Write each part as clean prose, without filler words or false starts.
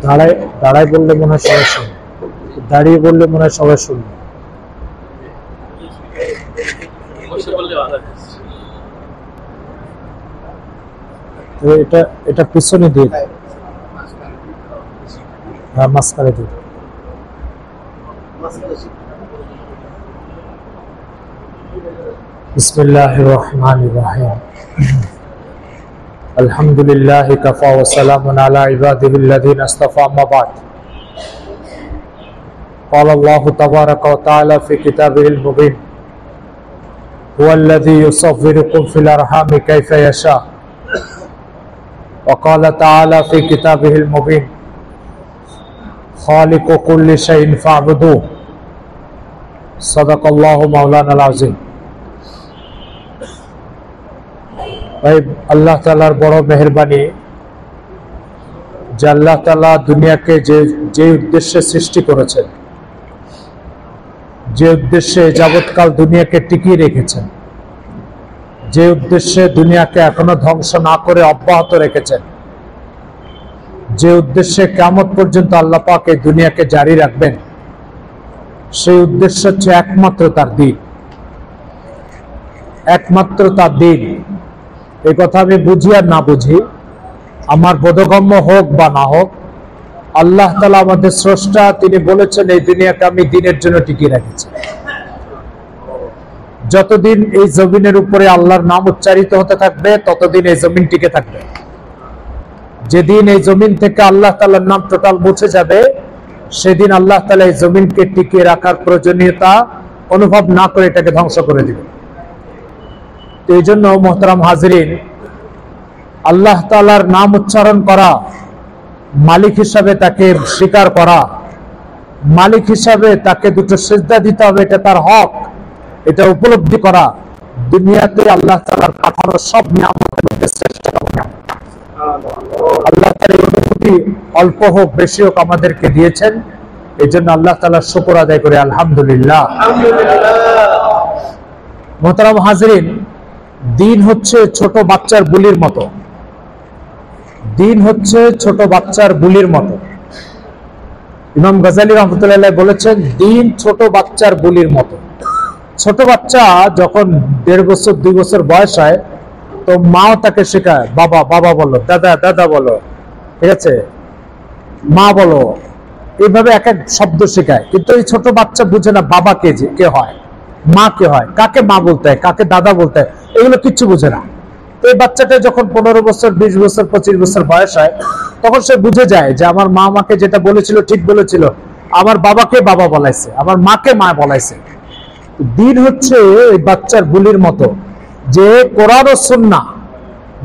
দাঁড়ায় দাঁড়ায় বললে মনে হয় সবাই শুনবে, দাঁড়িয়ে বললে মনে হয় সবাই শুনবে। এটা এটা পিছনে দিয়ে, হ্যাঁ মাঝখানে দিয়ে। বিসমিল্লাহির রহমানির রহিম। আলহামদুলিল্লাহি কাফা ওয়া সালামুন আলা ইবাদিহিল্লাযিনা ইসতাফা, আম্মা বা'দ। قال الله تبارك وتعالى في كتابه المبين هو الذي يصوركم في الأرحام كيف يشاء وقال تعالى في كتابه المبين خالق كل شيء فاعبدوه صدق الله مولانا العظيم। ভাই, আল্লাহ তাআলার বড় মেহেরবানি যে আল্লাহ তাআলা দুনিয়াকে যে উদ্দেশ্যে সৃষ্টি করেছেন, যে উদ্দেশ্যে যাবৎকাল দুনিয়াকে টিকিয়ে রেখেছেন, যে উদ্দেশ্যে দুনিয়াকে এখনো ধ্বংস না করে অব্যাহত রেখেছেন, যে উদ্দেশ্যে কিয়ামত পর্যন্ত আল্লাহ পাক এই দুনিয়াকে জারি রাখবেন, সেই উদ্দেশ্য হচ্ছে একমাত্র তার দিন, একমাত্র তার দিন। এই কথা আমি বুঝি আর না বুঝি, আমার বোধগম্য হোক বা না হোক, আল্লাহ তাআলা আমাদের স্রষ্টা, তিনি বলেছেন এই দুনিয়াকে আমি দিনের জন্য টিকিয়ে রেখেছি। যতদিন এই জমিনের উপরে আল্লাহর নাম উচ্চারিত হতে থাকবে ততদিন এই জমিন টিকে থাকবে। যেদিন এই জমিন থেকে আল্লাহ তাআলার নাম টোটাল মুছে যাবে, সেদিন আল্লাহ তাআলা এই জমিনকে টিকিয়ে রাখার প্রয়োজনীয়তা অনুভব না করে এটাকে ধ্বংস করে দিবে। তো এই জন্য মোহতারাম হাজরিন, আল্লাহ তাআলার নাম উচ্চারণ করা, মালিক হিসাবে তাকে স্বীকার করা, মালিক হিসাবে তাকে দুটো সিজদা দিতে হবে, এটা তার হক, এটা উপলব্ধি করা, দুনিয়াতে আল্লাহ তাআলার পাঠানো সব নিয়ামতের মধ্যে শ্রেষ্ঠ নিয়ামত। আল্লাহ তাআলা এই অনুভূতি অল্প হোক বেশি হোক আমাদেরকে দিয়েছেন, এই জন্য আল্লাহ তাআলার শুকর আদায় করে আলহামদুলিল্লাহ। মোহতারাম হাজরিন, দিন হচ্ছে ছোট বাচ্চার বুলির মতো, দিন হচ্ছে ছোট বাচ্চার বুলির মতো। ইমাম গাজালি রহমতুল্লাহ বলেছেন, দিন ছোট বাচ্চার বুলির মতো। ছোট বাচ্চা যখন 1.5 বছর 2 বছর বয়স হয়, তো মাও তাকে শেখায়, বাবা বাবা বলো, দাদা দাদা বলো, ঠিক আছে, মা বলো, এইভাবে এক এক শব্দ শেখায়। কিন্তু এই ছোট বাচ্চা বুঝে না বাবা কে হয়, মা কে হয়, কাকে মা বলতে হয়, কাকে দাদা বলতে হয়, এগুলো কিচ্ছু বুঝে না। তো এই বাচ্চাটা যখন 15 বছর 20 বছর 25 বছর বয়স হয়, তখন সে বুঝে যায় যে আমার মা আমাকে যেটা বলেছিল ঠিক বলেছিল, আমার বাবাকে বাবা বলাইছে, আমার মাকে মা বলাইছে। দিন হচ্ছে এই বাচ্চার বুলির মতো, যে কোরআন ও সুন্নাহ,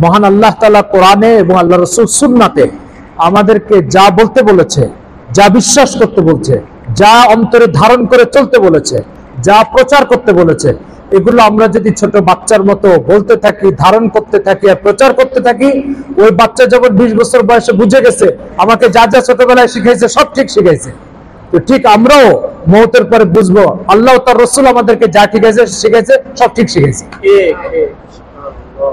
মহান আল্লাহ তাআলা কোরআনে এবং আল্লাহ রাসূল সুন্নাতে আমাদেরকে যা বলতে বলেছে, যা বিশ্বাস করতে বলছে, যা অন্তরে ধারণ করে চলতে বলেছে, যা প্রচার করতে বলেছে, এগুলো আমরা যদি ছোট বাচ্চার মতো বলতে থাকি, ধারণ করতে থাকি আর প্রচার করতে থাকি, ওই বাচ্চা যখন 20 বছর বয়সে বুঝে গেছে আমাকে যা যা ছোটবেলায় শিখাইছে সব ঠিক শিখাইছে, তো ঠিক আমরাও মওতের পরে বুঝবো আল্লাহ তার রাসূল আমাদেরকে যা শিখাইছে সব ঠিক শিখাইছে।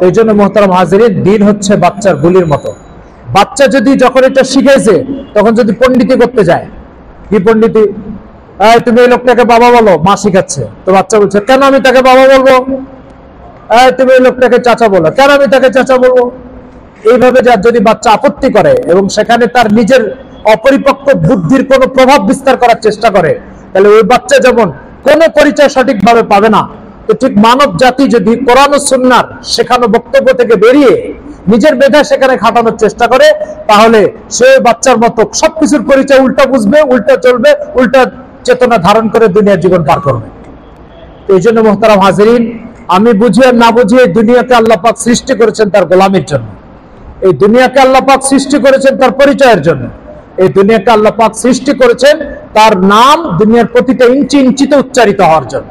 এই জন্য মোহতারাম হাজিরিন, দিন হচ্ছে বাচ্চার বুলির মতো। বাচ্চা যদি যখন এটা শিখাইছে, তখন যদি পণ্ডিতি করতে যায়, কি পণ্ডিতি, তুমি এই লোকটাকে বাবা বলো, মা শিখাচ্ছে, তো বাচ্চা বলছে কেন আমি তাকে বাবা বলবো, তুমি এই লোকটাকে চাচা বলো, কেন আমি তাকে চাচা বলবো। এইভাবে যদি বাচ্চা আপত্তি করে এবং সেখানে তার নিজের অপরিপক্ক বুদ্ধির কোনো প্রভাব বিস্তার করার চেষ্টা করে, তাহলে ওই বাচ্চা যেমন কোনো পরিচয় সঠিকভাবে পাবে না, তো ঠিক মানব জাতি যদি কোরআন ও সুন্নাহর শেখানো বক্তব্য থেকে বেরিয়ে নিজের মেধা সেখানে খাটানোর চেষ্টা করে, তাহলে সে বাচ্চার মতো সবকিছুর পরিচয় উল্টা বুঝবে, উল্টা চলবে, উল্টা চেতনা ধারণ করে দুনিয়ার জীবন পার করবে। এই জন্য মোহতারাম হাজিরিন, আমি বুঝি আর না বুঝি, এই দুনিয়াকে আল্লাহ পাক সৃষ্টি করেছেন তার গোলামীর জন্য, এই দুনিয়াকে আল্লাহ পাক সৃষ্টি করেছেন তার পরিচয়ের জন্য, এই দুনিয়াকে আল্লাহ পাক সৃষ্টি করেছেন তার নাম দুনিয়ার প্রতিটা ইঞ্চি ইঞ্চিতে উচ্চারিত হওয়ার জন্য।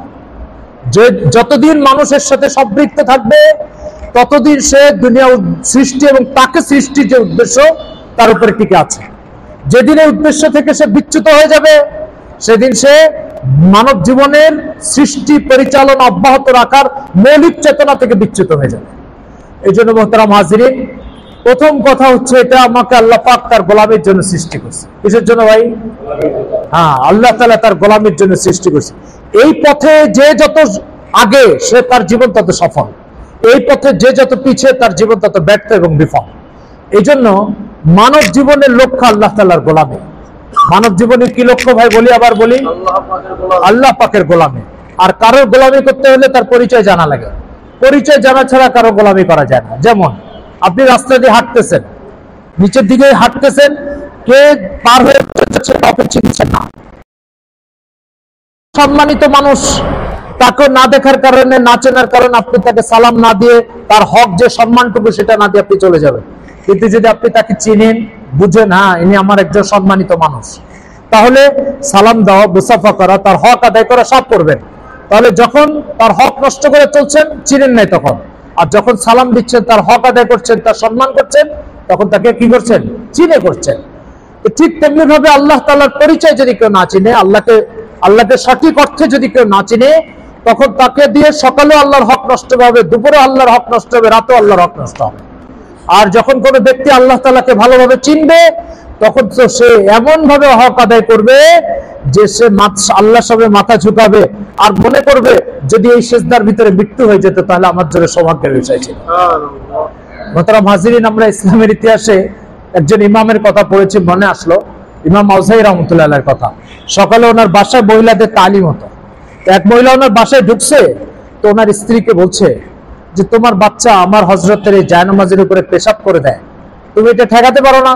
যতদিন মানুষের সাথে সম্পৃক্ত থাকবে, ততদিন সে দুনিয়া সৃষ্টি এবং তাকে সৃষ্টির যে উদ্দেশ্য তার উপরে টিকে আছে। যেদিন এই উদ্দেশ্য থেকে সে বিচ্যুত হয়ে যাবে, সেদিন সে মানব জীবনের সৃষ্টি পরিচালনা অব্যাহত রাখার মৌলিক চেতনা থেকে বিচ্যুত হয়ে যাবে। এই জন্য মোহতারাম হাজিরিন, প্রথম কথা হচ্ছে এটা আমাকে আল্লাহ পাক তার গোলামের জন্য সৃষ্টি করছে। কিসের জন্য ভাই? হ্যাঁ, আল্লাহ তাআলা তার গোলামের জন্য সৃষ্টি করছে। এই পথে যে যত আগে সে তার জীবন তত সফল, এই পথে যে যত পিছিয়ে তার জীবন তত ব্যর্থ এবং বিফল। এই জন্য মানব জীবনের লক্ষ্য আল্লাহ তাআলার গোলামি। মানব জীবনের কি লক্ষ্য ভাই? বলি আবার বলি, আল্লাহ পাকের গোলামি। আর কারোর গোলামি করতে হলে তার পরিচয় জানা লাগে। পরিচয় জানা ছাড়া কারো গোলামি করা যায় না। যেমন আপনি রাস্তা দিয়ে হাঁটতেছেন, নিচের দিকে হাঁটতেছেন, কে পার হয়ে যাচ্ছে আপনি চিনছেন না। সম্মানিত মানুষ, তাকে না দেখার কারণে, না চেনার কারণে আপনি তাকে সালাম না দিয়ে, তার হক যে সম্মানটুকু সেটা না দিয়ে আপনি চলে যাবেন। কিন্তু যদি আপনি তাকে চিনেন, বুঝেন, হ্যাঁ ইনি আমার একজন সম্মানিত মানুষ, তাহলে সালাম দেওয়া, মুসাফা করা, তার হক আদায় করা সব করবেন। তাহলে যখন তার হক নষ্ট করে চলছেন, চিনেন নাই তখন, আর যখন সালাম দিচ্ছেন, তার হক আদায় করছেন, তার সম্মান করছেন, তখন তাকে কি করছেন? চিনে করছেন। ঠিক তেমনি ভাবে আল্লাহ তাআলার পরিচয় যদি কেউ না চিনে, আল্লাহকে সঠিক অর্থে যদি কেউ না চিনে, তখন তাকে দিয়ে সকালে আল্লাহর হক নষ্ট হবে, দুপুরে আল্লাহর হক নষ্ট হবে, রাতেও আল্লাহর হক নষ্ট হবে। আর যখন কোনো ব্যক্তি আল্লাহ তাআলাকে ভালোভাবে চিনবে, তখন তো সে এমন ভাবে হক আদায় করবে যে সে আল্লাহর সামনে মাথা ঝুঁকাবে আর মনে করবে যদি এই সিজদার ভিতরে মৃত্যু হয়ে যেত তাহলে আমার জন্য সৌভাগ্যের বিষয় ছিল। মোহতারাম হাজিরিন, আমরা ইসলামের ইতিহাসে একজন ইমামের কথা পড়েছি, মনে আসলো ইমাম আউজাই রাহমাতুল্লাহ আলাইহির কথা। সকালে ওনার বাসায় মহিলাদের তালিম হতো। এক মহিলা ওনার বাসায় ঢুকছে, তো ওনার স্ত্রীকে বলছে যে তোমার বাচ্চা আমার হযরতের এই জায়নামাজের উপরে পেশাব করে দেয়, তুমি এটা ঠেকাতে পারো না?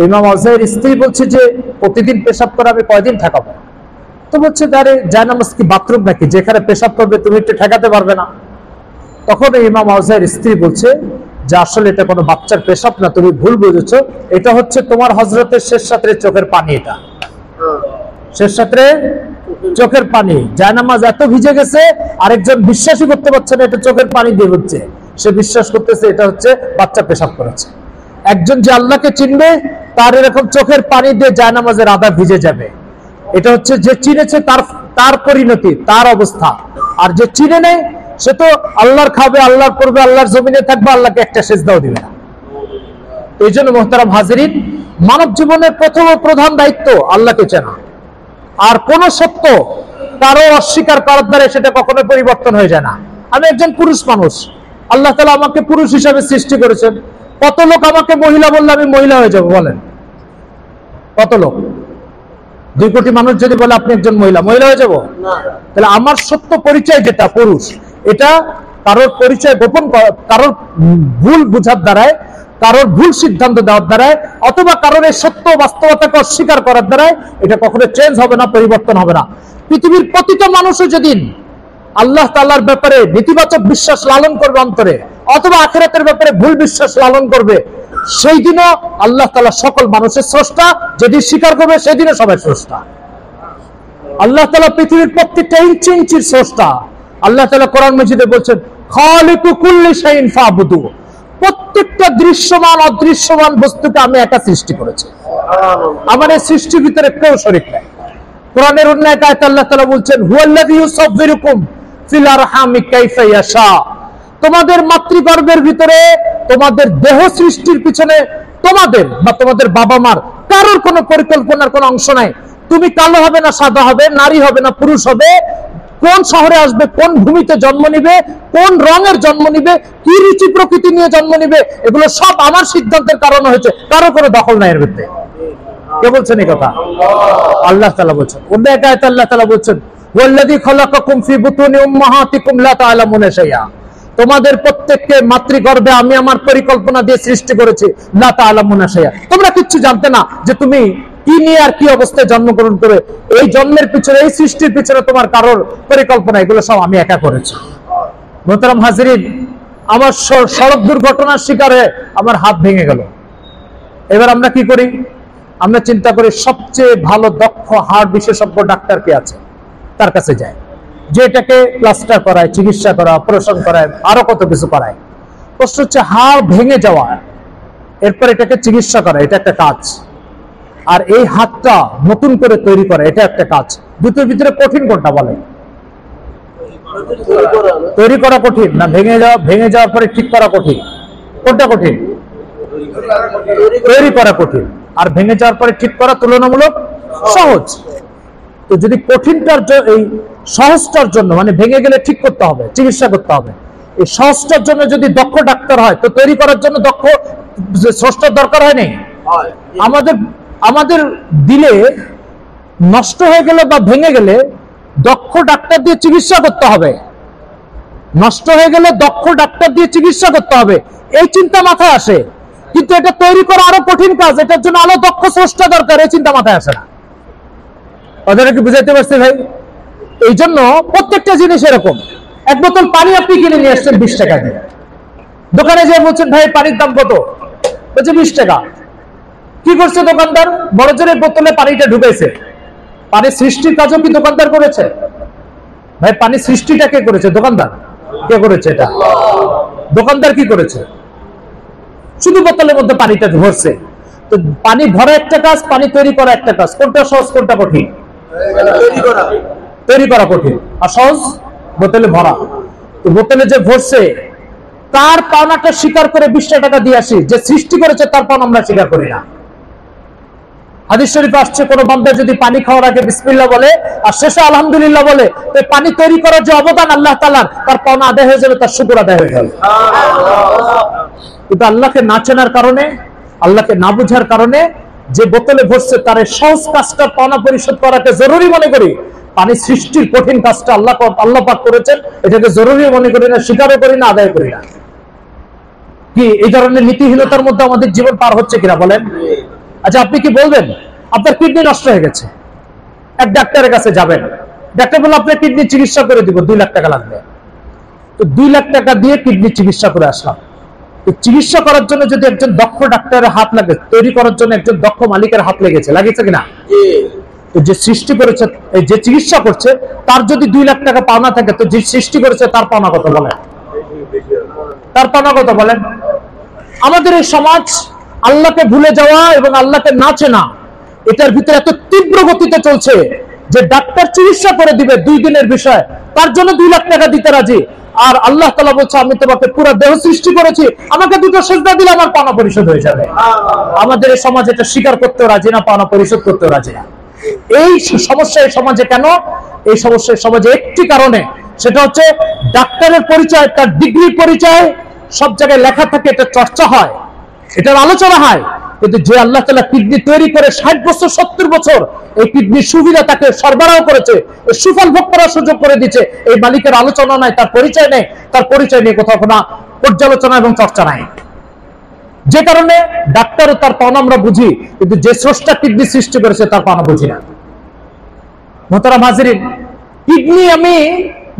ইমাম আউজাইর স্ত্রী বলছে যে প্রতিদিন পেশাব করে আমি কয়দিন ঠেকাবো? তো বলছে আরে জায়নামাজ কি বাথরুম নাকি যেখানে পেশাব করবে তুমি এটা ঠেকাতে পারবে না? তখন ইমাম আউজাইর স্ত্রী বলছে যে আসলে এটা কোনো বাচ্চার পেশাব না, তুমি ভুল বুঝেছো, এটা হচ্ছে তোমার হযরতের শেষ রাতের চোখের পানি। এটা শেষ রাতে চোখের পানি, জায়নামাজ এত ভিজে গেছে আরেকজন বিশ্বাসই করতে পারছে না এটা চোখের পানি দিয়ে হচ্ছে, সে বিশ্বাস করতেছে এটা হচ্ছে বাচ্চা পেশাব করেছে। একজন যে আল্লাহকে চিনবে তার এরকম চোখের পানি দিয়ে জায়নামাজের আধা ভিজে যাবে। এটা হচ্ছে যে চিনেছে তার পরিণতি, তার অবস্থা। আর যে চিনে নেই সে তো আল্লাহর খাবে, আল্লাহর করবে, আল্লাহর জমিনে থাকবে, আল্লাহকে একটা সেজদাও দিবে না। এই জন্য মোহতারাম হাজিরিন, মানব জীবনের প্রথম ও প্রধান দায়িত্ব আল্লাহকে চেনা। আর কোন সত্য কারো অস্বীকার করার দ্বারা সেটা কখনো পরিবর্তন হয়ে যায় না। আমি একজন পুরুষ মানুষ, আল্লাহ তাআলা আমাকে পুরুষ হিসাবে সৃষ্টি করেছেন। কত লোক আমাকে মহিলা বললে আমি মহিলা হয়ে যাব? বলেন কত লোক? 2 কোটি মানুষ যদি বলে আপনি একজন মহিলা, মহিলা হয়ে যাব? তাহলে আমার সত্য পরিচয় যেটা পুরুষ, এটা কারোর পরিচয় গোপন, কারোর ভুল বুঝার দ্বারায়, কারোর ভুল সিদ্ধান্ত দেওয়ার দ্বারায়, অথবা কারোর এই সত্য বাস্তবতাকে অস্বীকার করার দ্বারায় এটা কখনো চেঞ্জ হবে না, পরিবর্তন হবে না। পৃথিবীর প্রতিটা মানুষও যেদিন আল্লাহ তাআলার ব্যাপারে নেতিবাচক বিশ্বাস লালন করবে অন্তরে, অথবা আখিরাতের ব্যাপারে ভুল বিশ্বাস লালন করবে, সেই দিনও আল্লাহ তাআলা সকল মানুষের স্রষ্টা, যেদিন স্বীকার করবে সেদিনও সবাই স্রষ্টা। আল্লাহ তাআলা পৃথিবীর প্রত্যেকটা ইঞ্চি ইঞ্চির স্রষ্টা। আল্লাহ তাআলা কোরআন মাজিদে বলছেন খালিকু কুল্লি শাইইন ফাবুদু, প্রত্যেকটা দৃশ্যমান অদৃশ্যমান বস্তুকে আমি একা সৃষ্টি করেছি, আমার এই সৃষ্টির ভিতরে কেউ শরীক নাই। কোরআনের অন্য এক আয়াতে আল্লাহ তাআলা বলছেন হুয়াল্লাযী ইউসাব্বিরুকুম ফিল আরহামি কাইফা ইয়াশা, তোমাদের মাতৃগর্ভের ভিতরে তোমাদের দেহ সৃষ্টির পিছনে তোমাদের বা তোমাদের বাবা মার কারোর কোনো পরিকল্পনার কোনো অংশ নাই। তুমি কালো হবে না সাদা হবে, নারী হবে না পুরুষ হবে, কোন শহরে আসবে, কোন ভূমিতে জন্ম নিবে, কোন রঙের জন্ম নিবে, কি রুচি প্রকৃতি নিয়ে জন্ম নিবে, এগুলো সব আমার সিদ্ধান্তের কারণে হয়েছে, কারো কোনো দখল নাই এর ভিতরে। কে বলছেন এই কথা? আল্লাহ তাআলা বলছেন। অন্য এক আয়াতে আল্লাহ তাআলা বলছেন ওয়াল্লাযী খালাকাকুম ফি বুতুনি উম্মাহাতিকুম লা তা'লামুনা শাইআ, তোমাদের প্রত্যেককে মাতৃগর্ভে আমি আমার পরিকল্পনা দিয়ে সৃষ্টি করেছি, লা তা'লামুনা শাইআ, তোমরা কিচ্ছু জানতে না যে তুমি কি নিয়ে আর কি অবস্থায় জন্মগ্রহণ করে, এই জন্মের পিছনে, এই সৃষ্টির পিছনে তোমার কারোর পরিকল্পনা, এগুলো সব আমি একা করেছি। মোহতারাম হাজিরিন, আমার সড়ক দুর্ঘটনার শিকার হয়ে আমার হাত ভেঙে গেল। এবার আমরা কি করি? আমরা চিন্তা করি সবচেয়ে ভালো দক্ষ হাড় বিশেষজ্ঞ ডাক্তার কে আছে, তার কাছে যায়, যে এটাকে প্লাস্টার করায়, চিকিৎসা করা, অপারেশন করায়, আরো কত কিছু করায়। প্রশ্ন হচ্ছে হাড় ভেঙে যাওয়া, এরপর এটাকে চিকিৎসা করা, এটা একটা কাজ। আর এই হাতটা নতুন করে তৈরি করা, এটা একটা কাজ। দুটোর ভিতরে কঠিন কোনটা বলে? তৈরি করা কঠিন না ভেঙে যাওয়ার পরে ঠিক করা কঠিন? কোনটা কঠিন? তৈরি করা কঠিন, আর ভেঙে যাওয়ার পরে ঠিক করা তুলনামূলক সহজ। তো যদি কঠিনটার এই সহজটার জন্য, মানে ভেঙে গেলে ঠিক করতে হবে, চিকিৎসা করতে হবে, এই সহজটার জন্য যদি দক্ষ ডাক্তার হয়, তো তৈরি করার জন্য দক্ষ স্রষ্টার দরকার হয় নাই? আমাদের দিলে নষ্ট হয়ে গেলে বা ভেঙে গেলে দক্ষ ডাক্তার দিয়ে চিকিৎসা করতে হবে, নষ্ট হয়ে গেলে দক্ষ ডাক্তার দিয়ে চিকিৎসা করতে হবে, এই চিন্তা মাথায় আসে। কিন্তু এটা তৈরি করা আরো কঠিন কাজ, এটার জন্য আরো দক্ষ স্রষ্টা দরকার, এই চিন্তা মাথায় আসে না। ওদেরকে কি বুঝাইতে পারছি ভাই? এই জন্য প্রত্যেকটা জিনিস এরকম। এক বোতল পানি আপনি কিনে নিয়ে আসছেন 20 টাকা দিয়ে, দোকানে যেয়ে বলছেন ভাই পানির দাম কত, বলছে 20 টাকা। কি করছে দোকানদার? বড় জোরে বোতলে পানিটা ঢুকাইছে। পানি সৃষ্টির কাজও কি দোকানদার করেছে? ভাই পানি সৃষ্টিটা কে করেছে? দোকানদার। কে করেছে এটা? দোকানদার কি করেছে? শুধু বোতলের মধ্যে পানিটা ভরছে। তো পানি ভরা একটা কাজ, পানি তৈরি করা একটা কাজ। কোনটা সহজ, কোনটা কঠিন? তৈরি করা কঠিন, আর সহজ বোতলে ভরা। তো বোতলে যে ভরছে তার পাওনাটা স্বীকার করে 20 টাকা দিয়ে আসি, যে সৃষ্টি করেছে তার পাওনা আমরা স্বীকার করি না। হাদিস শরীফে আসছে, কোন বান্দা যদি পানি খাওয়ার আগে বিসমিল্লাহ বলে আর শেষে আলহামদুলিল্লাহ বলে, তো পানি তৈরি করার যে অবদান আল্লাহ তাআলার, তার পাওনা আদায় হয়ে যাবে, তার শুকর আদায় হয়ে যাবে। কিন্তু আল্লাহকে না চেনার কারণে, আল্লাহকে না বুঝার কারণে যে বোতলে ভরছে তার সহজ কাজটা পাওনা পরিশোধ করাকে জরুরি মনে করি, পানি সৃষ্টির কঠিন কাজটা আল্লাহ পাক করেছেন এটাকে জরুরি মনে করি না, স্বীকারও করি না, আদায় করি না। কি এই ধরনের নীতিহীনতার মধ্যে আমাদের জীবন পার হচ্ছে কিনা বলেন? আচ্ছা, আপনি কি বলবেন আপনার কিডনি নষ্ট হয়ে গেছে, এক ডাক্তারের কাছে যাবেন, ডাক্তার বলল আপনার কিডনি চিকিৎসা করে দিব, 2 লাখ টাকা লাগবে। তো 2 লাখ টাকা দিয়ে কিডনি চিকিৎসা করে আসলাম। তো চিকিৎসা করার জন্য যদি একজন দক্ষ ডাক্তারের হাত লাগে, তৈরি করার জন্য একজন দক্ষ মালিকের হাত লেগেছে, লাগিয়েছে কিনা? তো যে সৃষ্টি করেছে, যে চিকিৎসা করছে, তার যদি 2 লাখ টাকা পাওনা থাকে, তো যে সৃষ্টি করেছে তার পাওনা কত বলেন? তার পাওনা কত বলেন? আমাদের এই সমাজ আল্লাহকে ভুলে যাওয়া এবং আল্লাহকে না চেনা, এটার ভিতরে এত তীব্র গতিতে চলছে যে ডাক্তার চিকিৎসা করে দিবে 2 দিনের বিষয়, তার জন্য 2 লাখ টাকা দিতে রাজি। আর আল্লাহ তাআলা বলছে আমি তোমাকে পুরো দেহ সৃষ্টি করেছি, আমাকে 2টো সিজদা দিলে আমার পাওনা পরিশোধ হয়ে যাবে। আমাদের এই সমাজ এটা স্বীকার করতেও রাজি না, পাওনা পরিশোধ করতেও রাজি না। এই সমস্যা এই সমাজে কেন? এই সমস্যা সমাজে একটি কারণে, সেটা হচ্ছে ডাক্তারের পরিচয়, তার ডিগ্রি পরিচয় সব জায়গায় লেখা থাকে, এটা চর্চা হয়, এটার আলোচনা হয়, কিন্তু যে আল্লাহ তাআলা কিডনি তৈরি করে 60 বছর 70 বছর এই কিডনির সুবিধা তাকে সরবরাহ করেছে, এই সুফল ভোগ করার সুযোগ করে দিচ্ছে, এই মালিকের আলোচনা নাই, তার পরিচয় নেই, তার পরিচয় নিয়ে কোথাও কোনো পর্যালোচনা এবং চর্চা নাই। যে কারণে ডাক্তারও তার পাওনা আমরা বুঝি, কিন্তু যে স্রষ্টা কিডনি সৃষ্টি করেছে তার পাওনা বুঝি না। মোহতারাম হাজিরিন, কিডনি আমি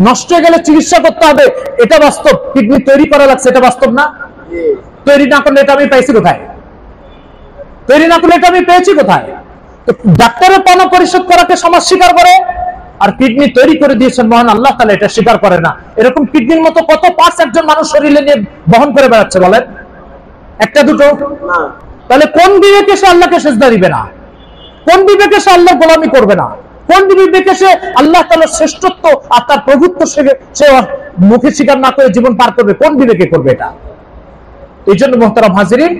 নষ্ট হয়ে গেলে চিকিৎসা করতে হবে, এটা বাস্তব। কিডনি তৈরি করা লাগছে, এটা বাস্তব না? তৈরি না করলে এটা আমি পাইছি কোথায়? তৈরি না করলে এটা আমি পেয়েছি কোথায়? তো ডাক্তারের পাওনা পরিশোধ করাকে সমাজ স্বীকার করে, আর কিডনি তৈরি করে দিয়েছেন মহান আল্লাহ তাআলা, এটা স্বীকার করে না। এরকম কিডনির মতো কত পার্টস একজন মানুষ শরীরে নিয়ে বহন করে বেড়াচ্ছে বলেন? একটা দুটো না। তাহলে কোন বিবেকে সে আল্লাহকে সিজদা দিবে না? কোন বিবেকে সে আল্লাহর গোলামি করবে না? কোন বিবেকে সে আল্লাহ তাআলার শ্রেষ্ঠত্ব আর তার প্রভুত্ব সে মুখে স্বীকার না করে জীবন পার করবে? কোন বিবেকে করবে এটা? এই জন্য মুহতারাম হাজিরিন,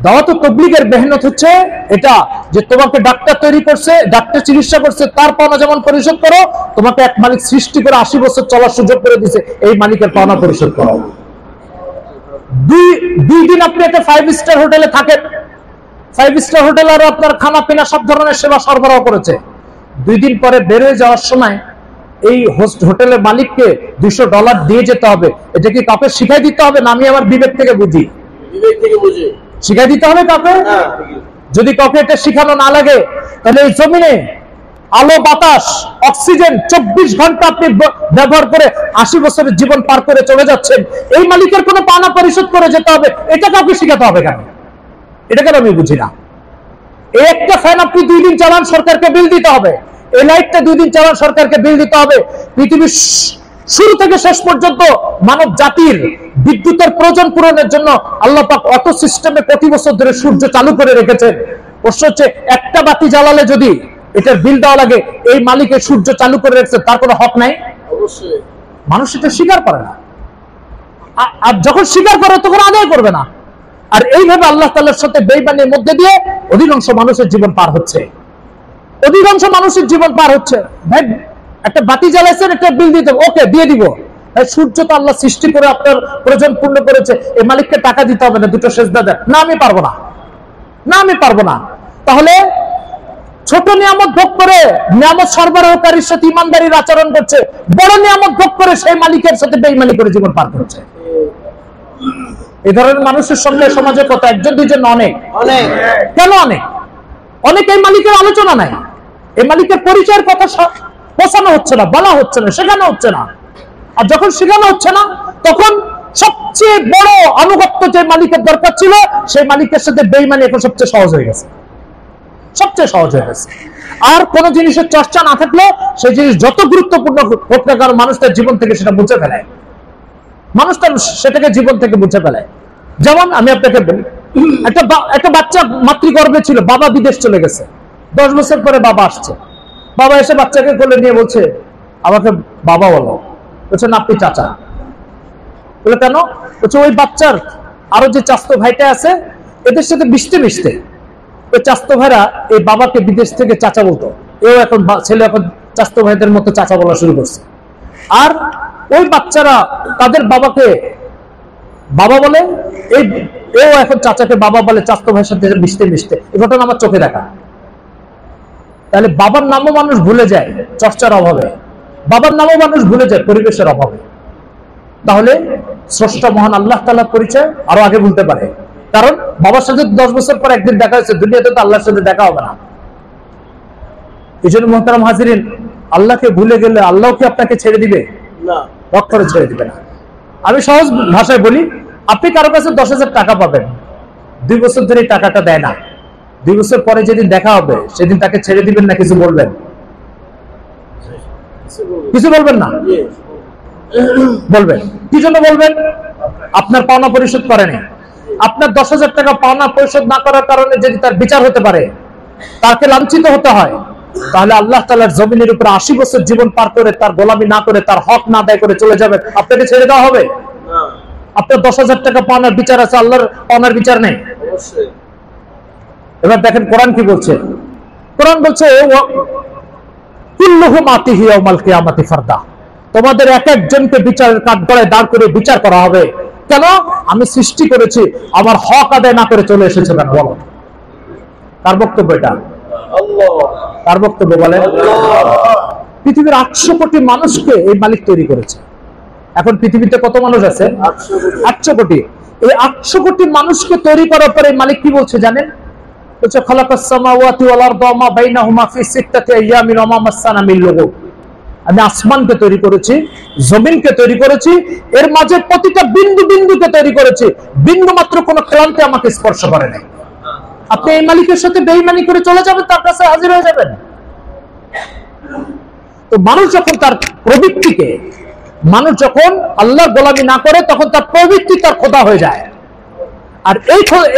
দাওয়াত ও তাবলীগের মেহনত হচ্ছে এটা, যে তোমাকে ডাক্তার তৈরি করছে, ডাক্তার চিকিৎসা করছে, তার পাওনা যেমন পরিশোধ করো, তোমাকে এক মালিক সৃষ্টি করে 80 বছর চলার সুযোগ করে দিয়েছে, এই মালিকের পাওনা পরিশোধ করো। দুই দিন আপনি একটা 5 স্টার হোটেলে থাকেন, 5 স্টার হোটেল আর আপনার খানা পিনা সব ধরনের সেবা সরবরাহ করেছে। 2 দিন পরে বের হয়ে যাওয়ার সময় এই হোটেলের মালিককে $200 দিয়ে যেতে হবে। এটা কি কাউকে শিখাই দিতে হবে? না আমি আমার বিবেক থেকে বুঝি? বিবেক থেকে বুঝি শিখাই দিতে হবে কাউকে? যদি কাউকে এটা শিখানো না লাগে, তাহলে এই জমিনে আলো বাতাস অক্সিজেন 24 ঘন্টা আপনি ব্যবহার করে 80 বছরের জীবন পার করে চলে যাচ্ছেন, এই মালিকের কোনো পাওনা পরিশোধ করে যেতে হবে, এটা কাউকে শিখাতে হবে কেন? এটা কেন আমি বুঝি না। এই একটা ফ্যান আপনি 2 দিন চালান, সরকারকে বিল দিতে হবে। এই লাইটটা 2 দিন চালান, সরকারকে বিল দিতে হবে। পৃথিবীর শুরু থেকে শেষ পর্যন্ত মানব জাতির বিদ্যুতের প্রয়োজন পূরণের জন্য আল্লাহ পাক অত সিস্টেমে প্রতি বছর ধরে সূর্য চালু করে রেখেছেন। প্রশ্ন হচ্ছে, একটা বাতি জ্বালালে যদি এটার বিল দেওয়া লাগে, এই মালিকের সূর্য চালু করে রেখেছে, তার কোনো হক নাই? অবশ্যই। মানুষ এটা স্বীকার করে না, আর যখন স্বীকার করে তখন আদায় করবে না। আর এইভাবে আল্লাহ তাআলার সাথে বেঈমানির মধ্যে দিয়ে অধিকাংশ মানুষের জীবন পার হচ্ছে। অধিকাংশ মানুষের জীবন পার হচ্ছে। ভাই একটা বাতি জ্বালাইছেন, একটা বিল দিতে, ওকে দিয়ে দিব। সূর্য তো আল্লাহ সৃষ্টি করে আপনার প্রয়োজন পূর্ণ করেছে, এই মালিককে টাকা দিতে হবে না, দুটো সেজদা দেন। না আমি পারবো না, না আমি পারবো না। তাহলে ছোট নিয়ামত ভোগ করে নিয়ামত সরবরাহকারীর সাথে ইমানদারির আচরণ করছে, বড় নিয়ামত ভোগ করে সেই মালিকের সাথে বেঈমানি করে জীবন পার করছে। এই ধরনের মানুষের সঙ্গে সমাজে কত, একজন দুইজন, অনেক। কেন অনেক? অনেক এই মালিকের আলোচনা নাই, এই মালিকের পরিচয়ের কথা পৌঁছানো হচ্ছে না, বলা হচ্ছে না, শেখানো হচ্ছে না। আর যখন শেখানো হচ্ছে না, তখন সবচেয়ে বড় আনুগত্য যে মালিকের দরকার ছিল, সেই মালিকের সাথে বেঈমানি এখন সবচেয়ে সহজ হয়ে গেছে, সবচেয়ে সহজ হয়ে গেছে। আর কোন জিনিসের চর্চা না থাকলে সেই জিনিস যত গুরুত্বপূর্ণ হোক না কারণ মানুষ তার জীবন থেকে সেটা মুছে ফেলায়, মানুষ তার সেটাকে জীবন থেকে মুছে ফেলায়। যেমন আমি আপনাকে বলি, একটা বাচ্চা মাতৃগর্ভে ছিল, বাবা বিদেশ চলে গেছে, 10 বছর পরে বাবা আসছে। বাবা এসে বাচ্চাকে কোলে নিয়ে বলছে, আমাকে বাবা বলো। বলছে না, আপনি চাচা। বলে কেন? বলছে ওই বাচ্চার আরো যে চাস্তো ভাইটা আছে, এদের সাথে মিশতে মিশতে ওই চাস্তো ভাইরা এই বাবাকে বিদেশ থেকে চাচা বলতো, এও এখন ছেলে এখন চাস্তো ভাইদের মতো চাচা বলা শুরু করছে। আর ওই বাচ্চারা তাদের বাবাকে বাবা বলে, এও এখন চাচাকে বাবা বলে চাস্তো ভাইয়ের সাথে মিশতে মিশতে। এই ঘটনা আমার চোখে দেখা। তাহলে বাবার নামও মানুষ ভুলে যায় চর্চার অভাবে, বাবার নামও মানুষ ভুলে যায় পরিবেশের অভাবে। তাহলে স্রষ্টা মহান আল্লাহ তাআলার পরিচয় আরো আগে ভুলতে পারে, কারণ বাবার সাথে 10 বছর পর একদিন দেখা হয়েছে, দুনিয়াতে তো আল্লাহর সাথে দেখা হবে না। এই জন্য মুহতারাম হাজিরিন, আল্লাহকে ভুলে গেলে আল্লাহ কি আপনাকে ছেড়ে দিবে? না, রক্ষরে ছেড়ে দিবে না। আমি সহজ ভাষায় বলি, আপনি কারো কাছে 10,000 টাকা পাবেন, 2 বছর ধরে টাকাটা দেয় না, 2 বছর পরে যেদিন দেখা হবে সেদিন তাকে ছেড়ে দিবেন না কিছু বলবেন? কিছু বলবেন না, বলবেন। কি জন্য বলবেন? আপনার পাওনা পরিশোধ করেনি। আপনার 10,000 টাকা পাওনা পরিশোধ না করার কারণে যদি তার বিচার হতে পারে, তাকে লাঞ্ছিত হতে হয়, তাহলে আল্লাহ তাআলার জমিনের উপরে 80 বছর জীবন পার করে তার গোলামি না করে, তার হক না আদায় করে চলে যাবেন, আপনাকে ছেড়ে দেওয়া হবে? আপনার 10,000 টাকা পাওনার বিচার আছে, আল্লাহর পাওনার বিচার নেই। এবার দেখেন কোরআন কি বলছে। কোরআন বলছে কুল্লুহুম আতিহি ইয়াউমাল কিয়ামাতি ফারদা, তোমাদের এক একজনকে বিচারের কাঠগড়ায় দাঁড় করে বিচার করা হবে। কেন? আমি সৃষ্টি করেছি, আমার হক আদায় না করে চলে এসেছে কেন? বলো, কার বক্তব্য এটা? কার বক্তব্য বলেন? পৃথিবীর 800 কোটি মানুষকে এই মালিক তৈরি করেছে। এখন পৃথিবীতে কত মানুষ আছে? 800 কোটি। এই 800 কোটি মানুষকে তৈরি করার পরে মালিক কি বলছে জানেন? বলছে খালাকাস সামাওয়াতি ওয়াল আরদা ওয়া মা বাইনাহুমা ফি সিত্তাতি আইয়ামিন ওয়া মা মাসসানা মিন লুগুব। আমি আসমানকে তৈরি করেছি, জমিনকে তৈরি করেছি, এর মাঝে প্রতিটা বিন্দু বিন্দুকে তৈরি করেছি, বিন্দু মাত্র কোনো ক্লান্তি আমাকে স্পর্শ করে নাই। আপনি এই মালিকের সাথে বেঈমানি করে চলে যাবেন, তার কাছে হাজির হয়ে যাবেন। তো মানুষ যখন তার প্রবৃত্তিকে, মানুষ যখন আল্লাহর গোলামি না করে, তখন তার প্রবৃত্তি তার খোদা হয়ে যায়। আর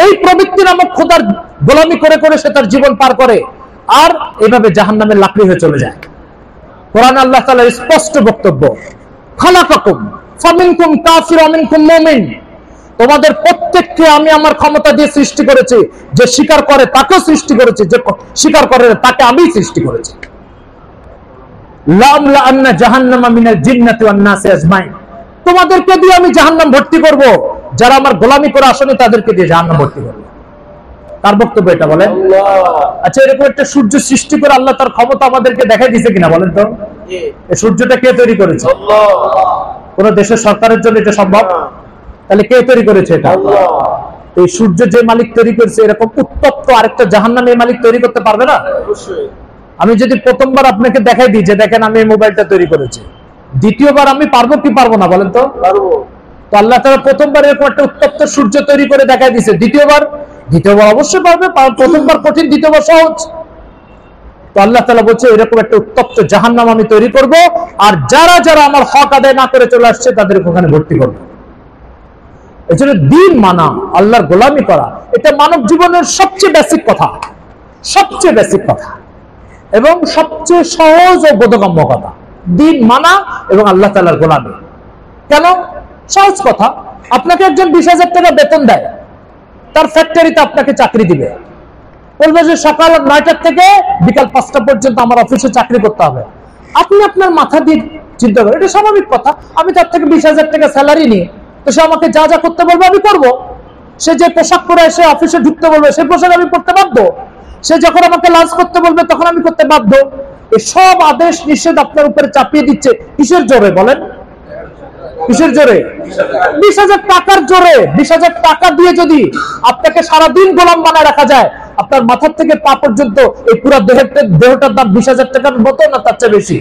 এই প্রবৃত্তি নামক খোদার গোলামি করে করে সে তার জীবন পার করে, আর এইভাবে জাহান্নামের লাকড়ি হয়ে চলে যায়। কোরআন আল্লাহ তাআলার স্পষ্ট বক্তব্য, খালাকাকুম ফামিনকুম কাফির ওয়া মিনকুম মুমিন, তোমাদের প্রত্যেককে আমি আমার ক্ষমতা দিয়ে সৃষ্টি করেছি, যে স্বীকার করে তাকেও সৃষ্টি করেছি, যে স্বীকার করে তাকে আমি সৃষ্টি করেছি। লাম লাআন্না জাহান্নামা মিনাল জিন্নাতি ওয়ান নাসি আজমাইন, তোমাদেরকে দিয়ে আমি জাহান্নাম ভর্তি করব, যারা আমার গোলামি করে আসেনি তাদেরকে দিয়ে জাহান্নাম ভর্তি করব। তার বক্তব্য এটা, বলেন। আচ্ছা, এরকম একটা সূর্য সৃষ্টি করে আল্লাহ তার ক্ষমতা আমাদেরকে দেখাই দিয়েছে কিনা বলেন তো? এই সূর্যটা কে তৈরি করেছে? কোন দেশের সরকারের জন্য এটা সম্ভব? তাহলে কে তৈরি করেছে এটা? এই সূর্য যে মালিক তৈরি করেছে, এরকম উত্তপ্ত আরেকটা জাহান্নাম এই মালিক তৈরি করতে পারবে না? আমি যদি প্রথমবার আপনাকে দেখাই দিই যে দেখেন আমি এই মোবাইলটা তৈরি করেছি, দ্বিতীয়বার আমি পারবো কি পারবো না বলেন তো? পারবো। তো আল্লাহ তাআলা প্রথমবার এরকম একটা উত্তপ্ত সূর্য তৈরি করে দেখাই দিয়েছে, দ্বিতীয়বার অবশ্যই পারবে। প্রথমবার কঠিন, দ্বিতীয়বার সহজ। তো আল্লাহ তাআলা বলছে এরকম একটা উত্তপ্ত জাহান্নাম আমি তৈরি করব, আর যারা যারা আমার হক আদায় না করে চলে আসছে তাদের ওখানে ভর্তি করব। এজন্য দিন মানা, আল্লাহর গোলামি করা, এটা মানব জীবনের সবচেয়ে বেসিক কথা, সবচেয়ে বেসিক কথা এবং সবচেয়ে সহজ ও বোধগম্য কথা। দিন মানা এবং আল্লাহ তাআলার গোলামি। কেন? সহজ কথা। আপনাকে একজন 20,000 টাকা বেতন দেয়, তার ফ্যাক্টরিতে আপনাকে চাকরি দিবে, বলবে যে সকাল 9টা থেকে বিকাল 5টা পর্যন্ত আমার অফিসে চাকরি করতে হবে। আপনি আপনার মাথা দিয়ে চিন্তা করেন, এটা স্বাভাবিক কথা, আমি তার থেকে 20,000 টাকা স্যালারি নিই, তো সে আমাকে যা যা করতে বলবে আমি করব। সে যে পোশাক পরে এসে অফিসে ঢুকতে বলবে সেই পোশাক আমি পরতে বাধ্য। সে যখন আমাকে লাঞ্চ করতে বলবে তখন আমি করতে বাধ্য। এই সব আদেশ নিষেধ আপনার উপরে চাপিয়ে দিচ্ছে কিসের জোরে বলেন? কিসের জোরে? 20,000 টাকার জোরে। 20,000 টাকা দিয়ে যদি আপনাকে সারাদিন গোলাম বানায় রাখা যায়, আপনার মাথার থেকে পা পর্যন্ত এই পুরো দেহটার দাম 20,000 টাকার মতো না তার চেয়ে বেশি?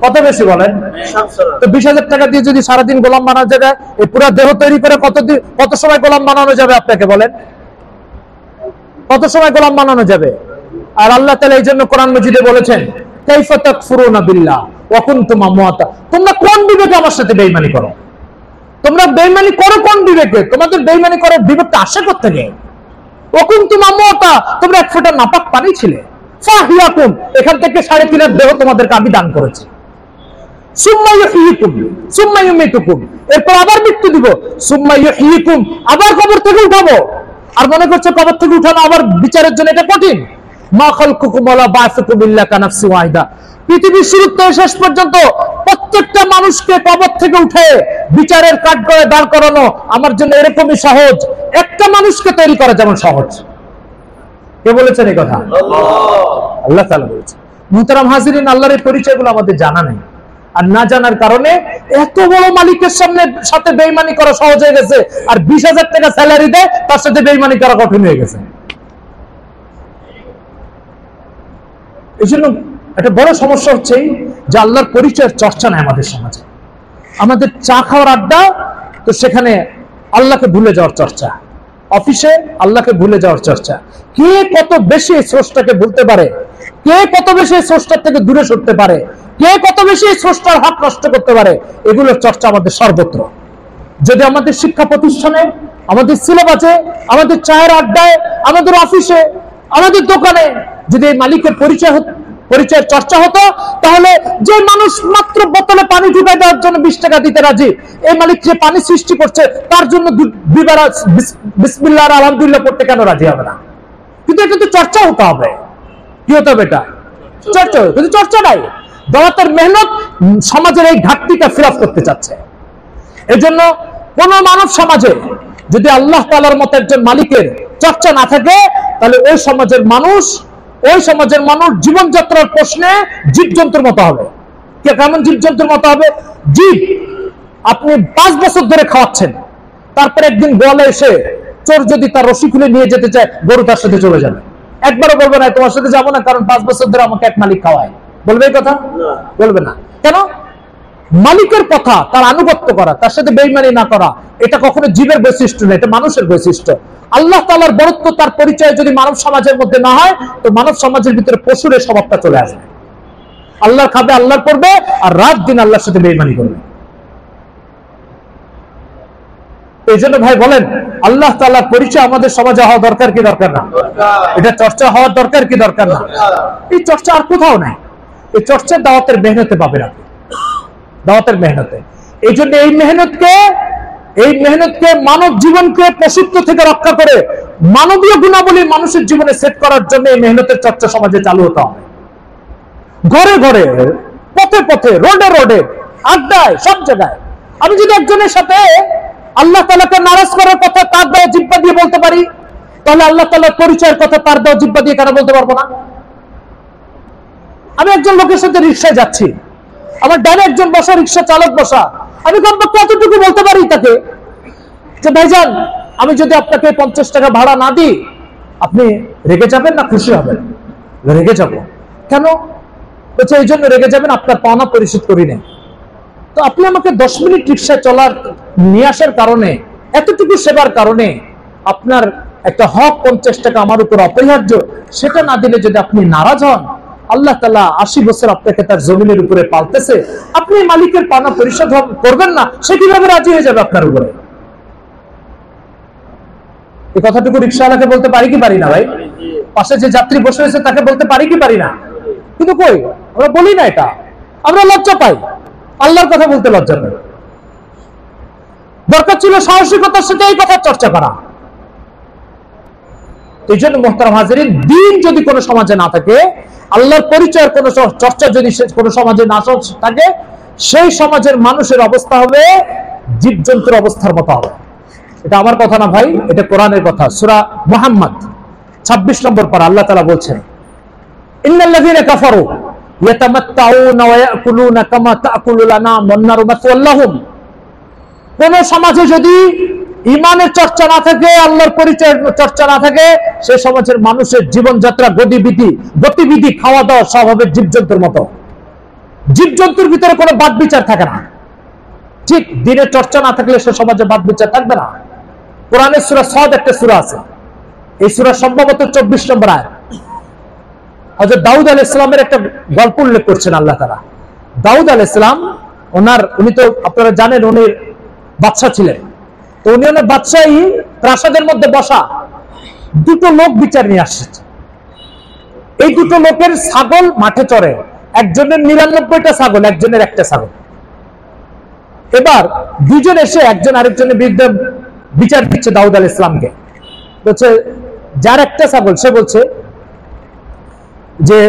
কত বেশি বলেন? তো 20,000 টাকা দিয়ে যদি সারাদিন গোলাম বানানো যায়, এই পুরো দেহ তৈরি করে কত সময় গোলাম বানানো যাবে আপনাকে বলেন? কত সময় গোলাম বানানো যাবে? আর আল্লাহ তাআলা এই জন্য কোরআন মাজিদে বলেছেন, কাইফা তাকফুরুনা বিল্লাহ ওয়া কুনতুম আমওয়াতা। তোমরা কোন বিবেকে আমার সাথে বেঈমানি করো? তোমরা বেঈমানি করো কোন বিবেকে? তোমাদের বেঈমানি করার বিবেকটা আসে কোথা থেকে? ওয়া কুনতুম আমওয়াতা, তোমরা এক ফোঁটা নাপাক পানি ছিলে। ফাহিয়াকুম, এখান থেকে 3.5 দেহ তোমাদেরকে আমি দান করেছি। সুম্মা ইউহয়িকুম সুম্মা ইউমীতুকুম, এরপর আবার মৃত্যু দিব। সুম্মা ইউহয়িকুম, আবার কবর থেকে উঠাবো। আর মনে করছে কবর থেকে উঠানো আবার বিচারের জন্য এটা কঠিন। মা খালকুকুম ওয়ালা বা'সুকুম ইল্লা কানাফসিন ওয়াহিদা, পৃথিবীর শুরু থেকে শেষ পর্যন্ত প্রত্যেকটা মানুষকে কবর থেকে উঠে বিচারের কাঠগড়ায় দাঁড় করানো আমার জন্য এরকমই সহজ, একটা মানুষকে তৈরি করা যেমন সহজ। কে বলেছেন এই কথা? আল্লাহ তাআলা বলেছেন। মুহতারাম হাজিরিন, আল্লাহর এই পরিচয়গুলো আমাদের জানা নেই, আর না জানার কারণে এত বড় মালিকের সাথে বেঈমানি করা সহজ হয়ে গেছে, আর 20,000 টাকা স্যালারি দেয় তার সাথে বেঈমানি করা কঠিন হয়ে গেছে। এই জন্য একটা বড় সমস্যা হচ্ছে যে আল্লাহর পরিচয়ের চর্চা নাই আমাদের সমাজে। আমাদের চা খাওয়ার আড্ডা, তো সেখানে আল্লাহকে ভুলে যাওয়ার চর্চা, অফিসে আল্লাহকে ভুলে যাওয়ার চর্চা। কে কত বেশি এই স্রষ্টাকে ভুলতে পারে, কে কত বেশি এই স্রষ্টার থেকে দূরে সরতে পারে, কে কত বেশি এই স্রষ্টার হাত নষ্ট করতে পারে, এগুলোর চর্চা আমাদের সর্বত্র। যদি আমাদের শিক্ষা প্রতিষ্ঠানে, আমাদের সিলেবাসে, আমাদের চায়ের আড্ডায়, আমাদের অফিসে, আমাদের দোকানে যদি এই মালিকের পরিচয়ের চর্চা হতো, তাহলে যে মানুষ মাত্র বোতলে পানি ঢুকাই দেওয়ার জন্য 20 টাকা দিতে রাজি, এই মালিক যে পানি সৃষ্টি করছে তার জন্য দুইবার বিসমিল্লাহ আর আলহামদুলিল্লাহ পড়তে কেন রাজি হবে না? কিন্তু এটা তো চর্চা হতে হবে। কি হতে হবে? এটা চর্চা। কিন্তু চর্চা নাই। দাওয়াতের মেহনত সমাজের এই ঘাটতিটা ফিরাপ করতে চাচ্ছে। এজন্য কোন মানব সমাজে যদি আল্লাহ তাআলার মতো একজন মালিকের চর্চা না থাকে, তাহলে ওই সমাজের মানুষ জীবনযাত্রার প্রশ্নে জীবজন্তুর মতো হবে। কেমন জীবজন্তুর মতো হবে? জীব আপনি 5 বছর ধরে খাওয়াচ্ছেন, তারপরে একদিন গোয়ালে এসে চোর যদি তার রশি খুলে নিয়ে যেতে চায়, গরু তার সাথে চলে যাবে। একবারও বলবে না তোমার সাথে যাবো না, কারণ 5 বছর ধরে আমাকে এক মালিক খাওয়ায়। বলবে এই কথা? বলবে না। কেন? মালিকের কথা, তার আনুগত্য করা, তার সাথে বেঈমানি না করা, এটা কখনো জীবের বৈশিষ্ট্য না, এটা মানুষের বৈশিষ্ট্য। আল্লাহ তাআলার বরত্ব, তার পরিচয় যদি মানব সমাজের মধ্যে না হয়, তো মানব সমাজের ভিতরে পশুরের স্বভাবটা চলে আসবে। আল্লাহর খাবে আল্লাহর করবে, আর রাত দিন আল্লাহর সাথে বেঈমানি করবে। এই জন্য ভাই বলেন, আল্লাহ তাআলার পরিচয় আমাদের সমাজে হওয়া দরকার কি দরকার না? এটা চর্চা হওয়ার দরকার কি দরকার না? এই চর্চা আর কোথাও নাই। এই চর্চা দাওয়াতের মেহনতে পাবে না, দাওয়াতের মেহনতে। এই জন্য এই মেহনতকে মানব জীবনকে পশুত্ব থেকে রক্ষা করে মানবীয় গুণাবলী মানুষের জীবনে সেট করার জন্য এই মেহনতের চর্চা সমাজে চালু হতে হবে। ঘরে ঘরে, পথে পথে, রোডে রোডে, আড্ডায়, সব জায়গায়। আমি যদি একজনের সাথে আল্লাহ তাআলাকে নারাজ করার কথা তার দেওয়া জিহ্বা দিয়ে বলতে পারি, তাহলে আল্লাহ তাআলার পরিচয়ের কথা তার দেওয়া জিহ্বা দিয়ে কেন বলতে পারবো না? আমি একজন লোকের সাথে রিকশায় যাচ্ছি, আমার ডানে একজন বসা, রিকশা চালক বসা, আমি কমপক্ষে এতটুকু বলতে পারি তাকে যে ভাইজান, আমি যদি আপনাকে 50 টাকা ভাড়া না দিই, আপনি রেগে যাবেন না খুশি হবেন? রেগে যাব। কেন? বলছে এই জন্য রেগে যাবেন, আপনার পাওনা পরিশোধ করি নেই। তো আপনি আমাকে 10 মিনিট রিকশায় নিয়ে আসার কারণে, এতটুকু সেবার কারণে আপনার একটা হক 50 টাকা আমার উপর অপরিহার্য, সেটা না দিলে যদি আপনি নারাজ হন, আল্লাহ তাআলা 80 বছর আপনাকে তার জমিনের উপরে পালতেছে, আপনি মালিকের পাওনা পরিশোধ করবেন না, সে কিভাবে রাজি হয়ে যাবে আপনার উপরে? এই কথাটুকু রিকশাওয়ালাকে বলতে পারি কি পারি না ভাই? পাশে যে যাত্রী বসে হয়েছে তাকে বলতে পারি কি পারি না? কিন্তু কই, আমরা বলি না। এটা আমরা লজ্জা পাই, আল্লাহর কথা বলতে লজ্জা পাই। দরকার ছিল সাহসিকতার সাথে এই কথার চর্চা করা। এই জন্য মুহতারাম হাজিরিন, দিন যদি কোনো সমাজে না থাকে, আল্লাহর পরিচয়ের কোনো চর্চা যদি কোনো সমাজে না থাকে, সেই সমাজের মানুষের অবস্থা হবে জীবজন্তুর অবস্থার মতো হবে। এটা আমার কথা না ভাই, এটা কোরআনের কথা। সূরা মুহাম্মদ 26 নম্বর পারা আল্লাহ তাআলা বলছেন, ইন্নাল্লাযীনা কাফারু ইয়াতামাত্তাউনা ওয়া ইয়াকুলুনা কামা তাকুলুল আনাম ওয়ান নারু মাসওয়াল লাহুম। কোন সমাজে যদি ঈমানের চর্চা না থাকে, আল্লাহর পরিচয়ের চর্চা না থাকে, সেই সমাজের মানুষের জীবনযাত্রা, গতিবিধি, খাওয়া দাওয়া সব হবে জীবজন্তুর মতো। জীবজন্তুর ভিতরে কোনো বাদ বিচার থাকে না। ঠিক দিনের চর্চা না থাকলে সে সমাজে বাদ বিচার থাকবে না। কোরআনের সূরা সদ একটা সূরা আছে, এই সূরা সম্ভবত 24 নম্বর আয়াত। হযরত দাউদ আলাইহিস সালামের একটা গল্প উল্লেখ করছেন আল্লাহ তাআলা। দাউদ আলাইহিস সালাম উনি তো আপনারা জানেন উনি বাদশা ছিলেন। তো উনি ওনার বাদশাহী প্রাসাদের মধ্যে বসা দুটো লোক বিচার নিয়ে আসছে। এই দুটো লোকের ছাগল মাঠে চড়ে, একজনের 99টা ছাগল, একজনের একটা ছাগল। এবার দুজন এসে একজন আরেকজনের বিরুদ্ধে বিচার দিচ্ছে দাউদ আলাইহিস সালামকে। বলছে যার একটা ছাগল, সে বলছে যে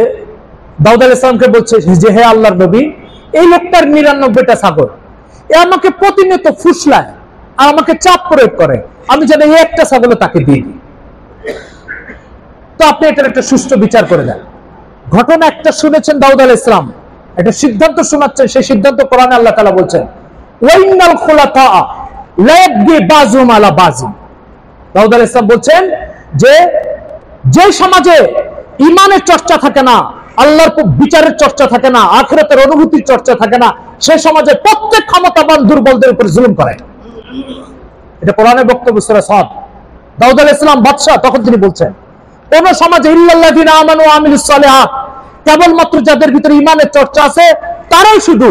দাউদ আলাইহিস সালামকে বলছে যে হে আল্লাহর নবী, এই লোকটার 99টা ছাগল, এ আমাকে প্রতিনিয়ত ফুসলায় আর আমাকে চাপ প্রয়োগ করে, আমি যেন এই একটা ছাগল তাকে দিই। তো আপনি এটার একটা সুষ্ঠু বিচার করে দেন। ঘটনা একটা শুনেছেন দাউদ আলাইহিস সালাম, একটা সিদ্ধান্ত শোনাচ্ছেন, সেই সিদ্ধান্ত কোরআনে আল্লাহ তাআলা বলছেন, ওয়াইনাল খুলাতা লা ইয়াবগি বাযুহুম আলা বাযিন। দাউদ আলাইহিস সালাম বলছেন যে সমাজে ঈমানের চর্চা থাকে না, আল্লাহর বিচারের চর্চা থাকে না, আখিরাতের অনুভূতির চর্চা থাকে না, সেই সমাজে প্রত্যেক ক্ষমতাবান দুর্বলদের উপর জুলুম করে। এটা কোরআনের বক্তব্য, সূরা সদ। দাউদ আলাইহিস সালাম বাদশা, তখন তিনি বলছেন কোন সমাজে ইল্লাল্লাযিনা আমানু ওয়া আমিলুস সালিহাত, কেবলমাত্র যাদের ভিতরে ঈমানের চর্চা আছে তারাই শুধু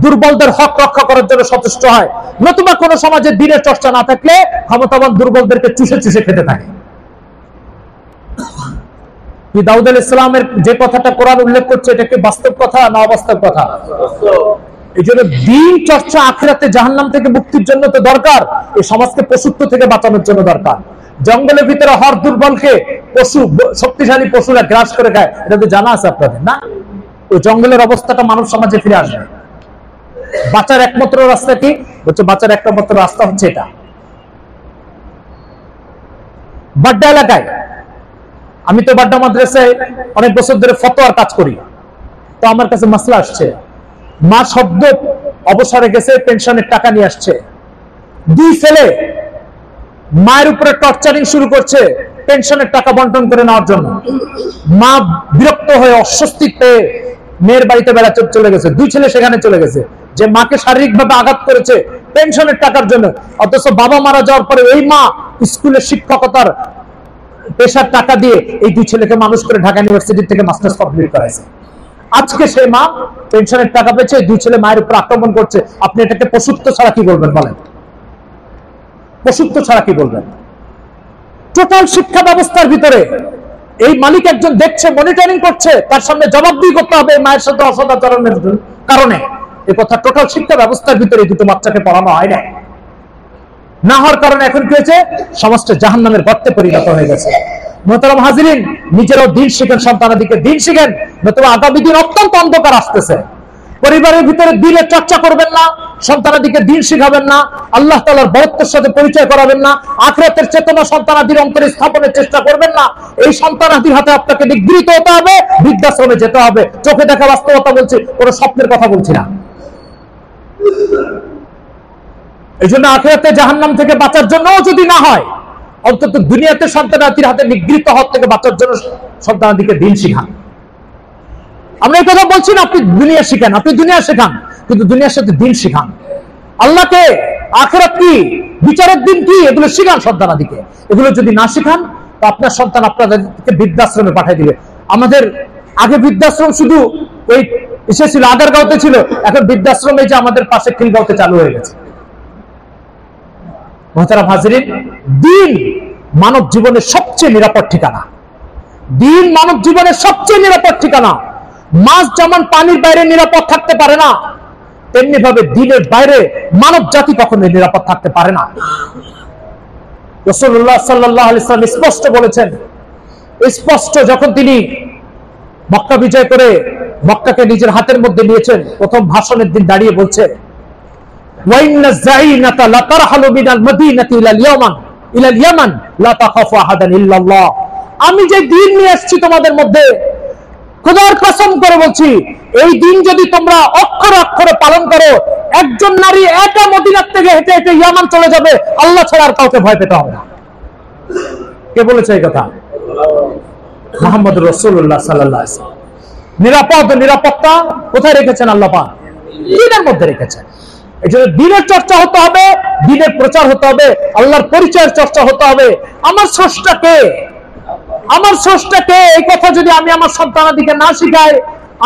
দুর্বলদের হক রক্ষা করার জন্য সচেষ্ট হয়, নতুবা কোন সমাজে দ্বীনের চর্চা না থাকলে ক্ষমতাবান দুর্বলদেরকে চুষে চুষে খেতে থাকে। দাউদ আলাইহিস সালামের যে কথাটা কোরআন উল্লেখ করছে, এটা কি বাস্তব কথা না অবাস্তব কথা? এই জন্য দ্বীন চর্চা আখিরাতে জাহান্নাম থেকে মুক্তির জন্য তো দরকার, এই সমাজকে পশুত্ব থেকে বাঁচানোর জন্য দরকার। জঙ্গলের ভিতরে হর দুর্বলকে শক্তিশালী পশুরা গ্রাস করে খায়, এটা তো জানা আছে আপনাদের না? ওই জঙ্গলের অবস্থাটা মানব সমাজে ফিরে আসবে। বাঁচার একমাত্র রাস্তা কি? বাঁচার একমাত্র রাস্তা হচ্ছে এটা। বাড্ডা এলাকায়, আমি তো বাড্ডা মাদ্রাসায় অনেক বছর ধরে ফতোয়ার কাজ করি, তো আমার কাছে মাসলা আসছে, মা সদ্য অবসরে গেছে, পেনশনের টাকা নিয়ে আসছে, দুই ছেলে মায়ের উপরে টর্চারিং শুরু করছে পেনশনের টাকা বন্টন করে নেওয়ার জন্য। মা বিরক্ত হয়ে অস্বস্তি পেয়ে মেয়ের বাড়িতে বেড়াতে চলে গেছে, দুই ছেলে সেখানে চলে গেছে, যে মাকে শারীরিকভাবে আঘাত করেছে পেনশনের টাকার জন্য। অথচ বাবা মারা যাওয়ার পরে এই মা স্কুলের শিক্ষকতার পেশার টাকা দিয়ে এই দুই ছেলেকে মানুষ করে ঢাকা ইউনিভার্সিটি থেকে মাস্টার্স কমপ্লিট করাইছে। আজকে সে মা পেনশনের টাকা পেয়েছে, দুই ছেলে মায়ের উপর আক্রমণ করছে। আপনি এটাকে পশুত্ব ছাড়া কি বলবেন বলেন? পশুত্ব ছাড়া কি বলবেন? টোটাল শিক্ষা ব্যবস্থার ভিতরে এই মালিক একজন দেখছে, মনিটরিং করছে, তার সামনে জবাবদিহি করতে হবে মায়ের সাথে অসদাচরণের কারণে। এই কথা টোটাল শিক্ষা ব্যবস্থার ভিতরে দুটো বাচ্চাকে পড়ানো হয় না হওয়ার কারণে এখন কি হয়েছে? সমাজটা জাহান্নামের গর্তে পরিণত হয়ে গেছে। মুহতারাম হাজিরিন, নিজেরাও দিন শিখেন, সন্তানাদিকে দিন শিখেন, নতুবা আগামী দিন অত্যন্ত অন্ধকার আসতেছে। পরিবারের ভিতরে দিনের চর্চা করবেন না, সন্তানাদিকে দিন শিখাবেন না, আল্লাহ তাআলার বরত্বের সাথে পরিচয় করাবেন না, আখিরাতের চেতনা সন্তানাদির অন্তরে স্থাপনের চেষ্টা করবেন না। এই সন্তানাদির হাতে আপনাকে নিগৃহীত হতে হবে, বৃদ্ধাশ্রমে যেতে হবে। চোখে দেখা বাস্তবতা বলছি, কোনো স্বপ্নের কথা বলছি না। এই জন্য আখিরাতে জাহান্নাম থেকে বাঁচার জন্য যদি না হয়, অন্তত দুনিয়াতে সন্তানাদির হাতে নিগৃহীত হওয়ার থেকে বাঁচার জন্য সন্তানাদিকে দিন শিখান। আমরা এই কথা বলছি না আপনি দুনিয়া শিখান, আপনি দুনিয়া শেখান, কিন্তু দুনিয়ার সাথে দিন শিখান। আল্লাহকে, আখিরাত কি, বিচারের দিন কি, এগুলো শিখান সন্তানাদিকে। এগুলো যদি না শিখান তো আপনার সন্তান আপনাদেরকে বৃদ্ধাশ্রমে পাঠিয়ে দিবে। আমাদের আগে বৃদ্ধাশ্রম শুধু ওই এসে ছিল, আগারগাঁওতে ছিল, এখন বৃদ্ধাশ্রমে যে আমাদের পাশে খিলগাঁওতে চালু হয়ে গেছে। মুহতারাম হাজিরিন, দিন মানব জীবনের সবচেয়ে নিরাপদ ঠিকানা। দিন মানব জীবনের সবচেয়ে নিরাপদ ঠিকানা। মাছ যেমন পানির বাইরে নিরাপদ থাকতে পারে না, তেমনি ভাবে দিনের বাইরে মানব জাতি কখনো নিরাপদ থাকতে পারে না। রাসূলুল্লাহ সাল্লাল্লাহু আলাইহি ওয়াসাল্লাম স্পষ্ট বলেছেন, স্পষ্ট যখন তিনি মক্কা বিজয় করে মক্কাকে নিজের হাতের মধ্যে নিয়েছেন, প্রথম ভাষণের দিন দাঁড়িয়ে বলছে, ওয়াইন্না যাইনাতা লা তারহালু মিনাল মাদিনাতি ইলাল ইয়ামান লা তাখাফু আহাদান ইল্লাল্লাহ। আমি যে দিন নিয়ে আসছি তোমাদের মধ্যে, খোদার কসম করে বলছি, এই দিন যদি তোমরা অক্ষরে অক্ষরে পালন করো, একজন নারী একা মদিনার থেকে হেঁটে হেঁটে ইয়ামান চলে যাবে, আল্লাহ ছাড়া আর কাউকে ভয় পেতে হবে না। কে বলেছে এই কথা? মুহাম্মদ রাসূলুল্লাহ সাল্লাল্লাহু আলাইহি ওয়াসাল্লাম। নিরাপত্তা কোথায় রেখেছেন? আল্লাহ পাক দ্বীনের মধ্যে রেখেছেন। এই জন্য দ্বীনের চর্চা হতে হবে, দ্বীনের প্রচার হতে হবে, আল্লাহর পরিচয়ের চর্চা হতে হবে। আমার স্রষ্টা কে, আমার স্রষ্টা কে, এই কথা যদি আমি আমার সন্তানাদিকে না শিখাই,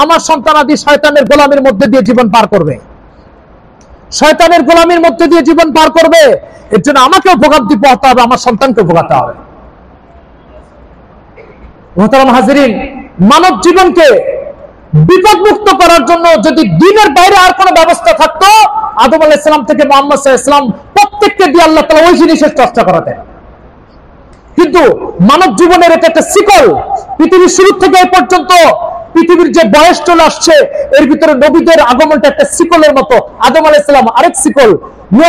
আমার সন্তানাদি শয়তানের গোলামির মধ্যে দিয়ে জীবন পার করবে, শয়তানের গোলামির মধ্যে দিয়ে জীবন পার করবে। এর জন্য আমাকেও ভোগান্তি পোহাতে হবে, আমার সন্তানকে ভোগাতে হবে। মুহতারাম হাজিরিন, মানব জীবনকে বিপদমুক্ত করার জন্য যদি দ্বীনের বাইরে আর কোনো ব্যবস্থা থাকতো, আদম আলাইহিস সালাম থেকে মুহাম্মদ সাল্লাল্লাহু আলাইহি ওয়াসাল্লাম প্রত্যেককে দিয়ে আল্লাহ তাআলা ওই জিনিসের চর্চা করাতেন। কিন্তু মানব জীবনের এটা একটা শিকল, পৃথিবীর শুরু থেকে এই পর্যন্ত পৃথিবীর যে বয়স চলে আসছে, এর ভিতরে নবীদের আগমনটা একটা শিকলের মতো। আদম আলাইহিস সালাম আরেক শিকল, নূহ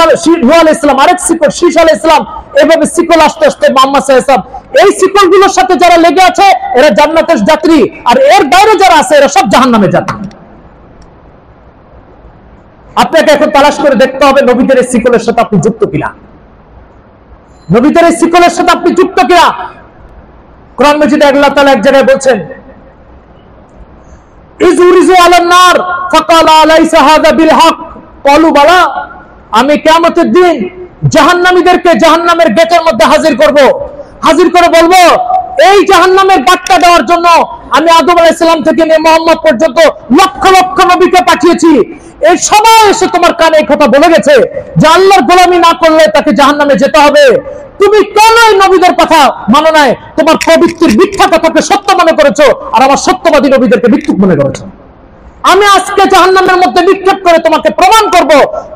আলাইহিস সালাম আরেক শিকল, শীশ আলাইহিস সালাম, এভাবে শিকল আস্তে আস্তে মুহাম্মদ সাল্লাল্লাহু আলাইহি ওয়াসাল্লাম। এই শিকলগুলোর সাথে যারা লেগে আছে এরা জান্নাতের যাত্রী, আর এর বাইরে যারা আছে এরা সব জাহান্নামের যাত্রী। আপনাকে এখন তালাশ করে দেখতে হবে নবীদের এই শিকলের সাথে আপনি যুক্ত কিনা, নবীদের এই শিকলের সাথে আপনি যুক্ত কিনা। কোরআন মাজিদে আল্লাহ তাআলা এক জায়গায় বলছেন, ইজউরিজু আলান নার ফাকালা আলাইসা হাযা বিল হক ক্বালু বালা। আমি কিয়ামতের দিন জাহান্নামীদেরকে জাহান্নামের গেটের মধ্যে হাজির করব, হাজির করে বলবো, এই জাহান্নামের বার্তা দেওয়ার জন্য আমি আদম আলাইহিস সালাম থেকে নিয়ে মুহাম্মদ পর্যন্ত লক্ষ লক্ষ নবীকে পাঠিয়েছি। এই সবাই এসে তোমার কানে এই কথা বলে গেছে যে আল্লাহর গোলামি না করলে তাকে জাহান্নামে যেতে হবে। তুমি কেন এই নবীদের কথা মানো নাই? তোমার প্রবৃত্তির মিথ্যা কথাকে সত্য মনে করেছো, আর আমার সত্যবাদী নবীদেরকে মিথ্যুক মনে করেছো। আমি আজকে জাহান্নামের মধ্যে নিক্ষেপ করে তোমাকে প্রমাণ করব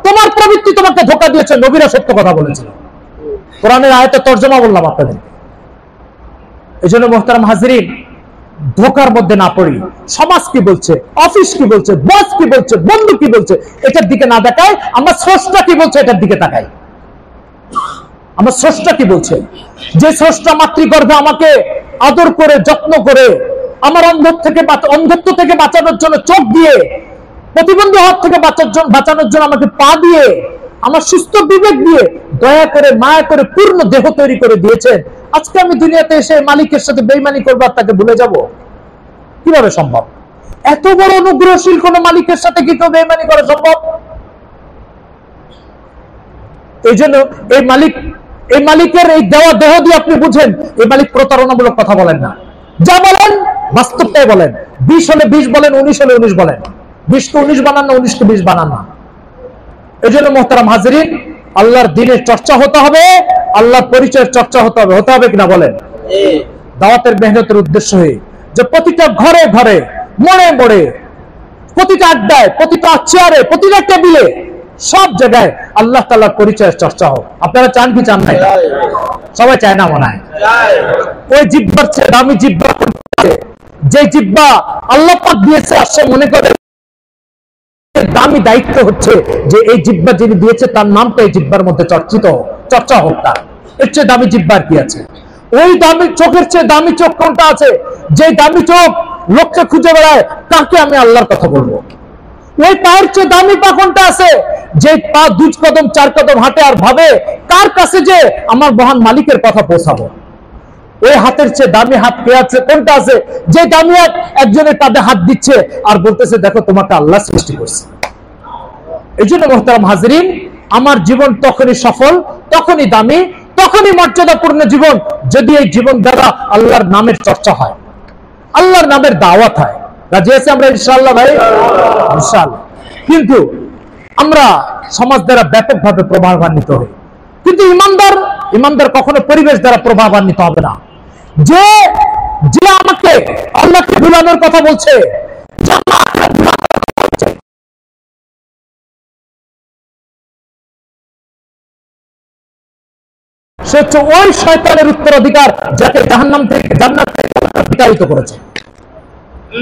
তোমার প্রবৃত্তি তোমাকে ধোঁকা দিয়েছে, নবীরা সত্য কথা বলেছিল। কোরআনের আয়াতে তর্জমা বললাম আপনাদের। এই জন্য মুহতারাম হাজিরিন, ধোকার মধ্যে না পড়ি। সমাজ কি বলছে, অফিস কি বলছে, বস কি বলছে, বন্ধু কি বলছে, এটার দিকে না দেখায় আমার স্রষ্টা কি বলছে এটার দিকে তাকাই। আমার স্রষ্টা কি বলছে, যে স্রষ্টা মাতৃগর্ভে আমাকে আদর করে যত্ন করে আমার অন্ধত্ব থেকে বাঁচানোর জন্য চোখ দিয়ে, প্রতিবন্ধী হওয়ার থেকে বাঁচানোর জন্য আমাকে পা দিয়ে, আমার সুস্থ বিবেক দিয়ে দয়া করে মায়া করে পূর্ণ দেহ তৈরি করে দিয়েছেন, আজকে আমি দুনিয়াতে এসে মালিকের সাথে বেঈমানি করব আর তাকে ভুলে যাব? কিভাবে সম্ভব? এত বড় অনুগ্রহশীল কোন মালিকের সাথে কি কেউ বেঈমানি করা সম্ভব? এই জন্য এই মালিকের এই দেওয়া দেহ দিয়ে আপনি বুঝেন এই মালিক প্রতারণামূলক কথা বলেন না। যা বলেন বাস্তবটাই বলেন। 20 হলে 20 বলেন, 19 হলে 19 বলেন। 20 কে 19 বানান না, 19 কে 20 বানান না। এই জন্য মুহতারাম হাজিরিন, আল্লাহর দ্বীনের চর্চা হতে হবে, আল্লাহর পরিচয়ের চর্চা হতে হবে। হতে হবে কিনা বলেন? দাওয়াতের মেহনতের উদ্দেশ্য হয়ে যে প্রতিটা ঘরে ঘরে, মোড়ে মোড়ে, প্রতিটা আড্ডায়, প্রতিটা চেয়ারে, প্রতিটা টেবিলে, সব জায়গায় আল্লাহ তাআলার পরিচয়ের চর্চা হোক। আপনারা চান কি চান না? সবাই চায় না মনে হয়? ওই জিহ্বার চেয়ে দামি জিহ্বা, যে জিহ্বা আল্লাহ পাক দিয়েছে, আসে মনে করে দামি দায়িত্ব হচ্ছে যে এই জিহ্বা যিনি দিয়েছে তার নামটা এই জিহ্বার মধ্যে চর্চা হোক। তার এর চেয়ে দামি জিহ্বার কি আছে? ওই দামি চোখের চেয়ে দামি চোখ কোনটা আছে? যে দামি চোখ লোককে খুঁজে বেড়ায় তাকে আমি আল্লাহর কথা বলবো। ওই পায়ের চেয়ে দামি পা কোনটা আছে? যে পা 2 কদম 4 কদম হাঁটে আর ভাবে কার কাছে যে আমার মহান মালিকের কথা পৌঁছাবো। ওই হাতের চেয়ে দামি হাত কে আছে? কোনটা আছে? যে দামি হাত একজনের তাদের হাত দিচ্ছে আর বলতেছে দেখো তোমাকে আল্লাহ সৃষ্টি করছে। এই জন্য মুহতারাম হাজিরিন, আমার জীবন তখনই সফল, তখনই দামি, তখনই মর্যাদাপূর্ণ জীবন যদি এই জীবন দ্বারা আল্লাহর নামের চর্চা হয়, আল্লাহর নামের দাওয়াত হয়। রাজি আছি আমরা ইনশাআল্লাহ ভাই? ইনশাআল্লাহ। কিন্তু আমরা সমাজ দ্বারা ব্যাপকভাবে প্রভাবান্বিত হই, কিন্তু ইমানদার কখনো পরিবেশ দ্বারা প্রভাবান্বিত হবে না। যে আমাকে আল্লাহকে ভুলানোর কথা বলছে, সে হচ্ছে ওই শয়তানের উত্তরাধিকার যাকে জাহান্নাম থেকে জান্নাত থেকে বিতাড়িত করেছে।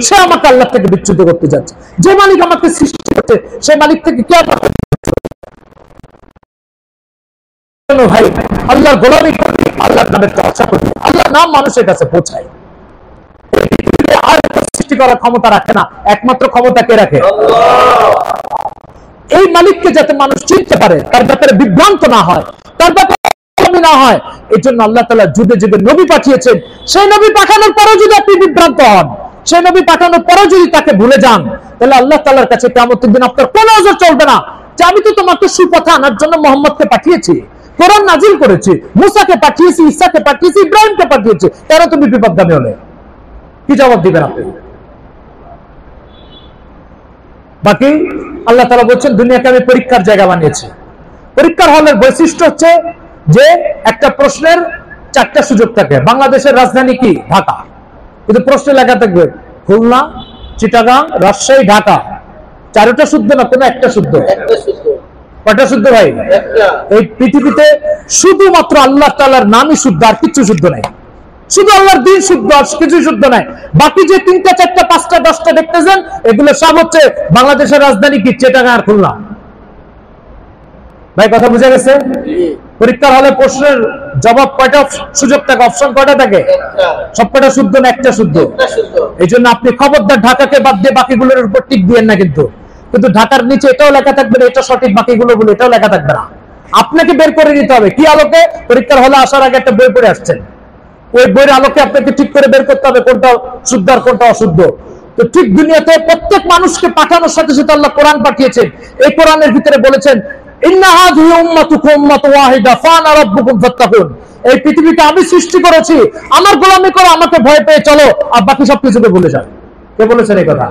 সে আমাকে আল্লাহ থেকে বিচ্যুত করতে যাচ্ছে। যে মালিক আমাকে সৃষ্টি করছে সেই মালিক থেকে কি ভাই আল্লাহর গোলামি করি, আল্লাহর নামের চর্চা করি, আল্লাহর নাম মানুষের কাছে পৌঁছায়। আর সৃষ্টি করার ক্ষমতা রাখে না, একমাত্র ক্ষমতা কে রাখে? এই মালিককে যাতে মানুষ চিনতে পারে, তার ব্যাপারে বিভ্রান্ত না হয়, তার ব্যাপারে না হয়, এই জন্য আল্লাহ তাআলা যুগে যুগে নবী পাঠিয়েছেন। সেই নবী পাঠানোর পরেও যদি আপনি বিভ্রান্ত হন, সেই নবী পাঠানোর পরেও যদি তাকে ভুলে যান, তাহলে আল্লাহ তাআলার কাছে কিয়ামতের দিন আপনার কোনো ওজর চলবে না যে আমি তো তোমাকে সুপথে আনার জন্য মুহাম্মদকে পাঠিয়েছি, কোরআন নাজিল করেছি, মুসাকে পাঠিয়েছি, ঈসাকে পাঠিয়েছি, ইব্রাহিমকে পাঠিয়েছি, কেন তুমি বিপদগামী হলে? কি জবাব দিবেন আপনি? বাকি আল্লাহ তাআলা বলছেন দুনিয়াকে আমি পরীক্ষার জায়গা বানিয়েছি। পরীক্ষার হলের বৈশিষ্ট্য হচ্ছে যে একটা প্রশ্নের 4টা সুযোগ থাকে। বাংলাদেশের রাজধানী কি? ঢাকা। কিন্তু প্রশ্নে লেখা থাকবে খুলনা, চিটাগাং, রাজশাহী, ঢাকা। 4টা শুদ্ধ না, কোনো একটা শুদ্ধ? কয়টা শুদ্ধ ভাই? এই পৃথিবীতে শুধুমাত্র আল্লাহ তাআলার নামই শুদ্ধ, আর কিছু শুদ্ধ নাই। শুধু আল্লাহর দিন শুদ্ধ, আর কিছু শুদ্ধ নাই। বাকি যে 3টা 4টা 5টা 10টা দেখতেছেন, এগুলো সব হচ্ছে বাংলাদেশের রাজধানী কি? চিটাগাং আর খুলনা। ভাই কথা বুঝা গেছে? পরীক্ষার হলে প্রশ্নের জবাব কয়টা সুযোগ থাকে? অপশন কয়টা থাকে? সবকটা শুদ্ধ না একটা শুদ্ধ? এই জন্য আপনি খবরদার ঢাকাকে বাদ দিয়ে বাকিগুলোর উপর টিক দিয়েন না। কিন্তু ঢাকার নিচে এটাও লেখা থাকবে না, এটা সঠিক, বাকিগুলো বলে এটাও লেখা থাকবে না। আপনাকে বের করে নিতে হবে কি আলোকে? পরীক্ষার হলে আসার আগে একটা বই পড়ে আসছেন, ওই বইয়ের আলোকে আপনাকে ঠিক করে বের করতে হবে কোনটা শুদ্ধ আর কোনটা অশুদ্ধ। তো ঠিক দুনিয়াতে প্রত্যেক মানুষকে পাঠানোর সাথে সাথে আল্লাহ কোরআন পাঠিয়েছেন। এই কোরআনের ভিতরে বলেছেন এই পৃথিবীকে আমি সৃষ্টি করেছি, আমার গোলামি করো, আমাকে ভয় পেয়ে চলো, আর বাকি সবকিছুকে ভুলে যাও। কে বলেছেন এই কথা?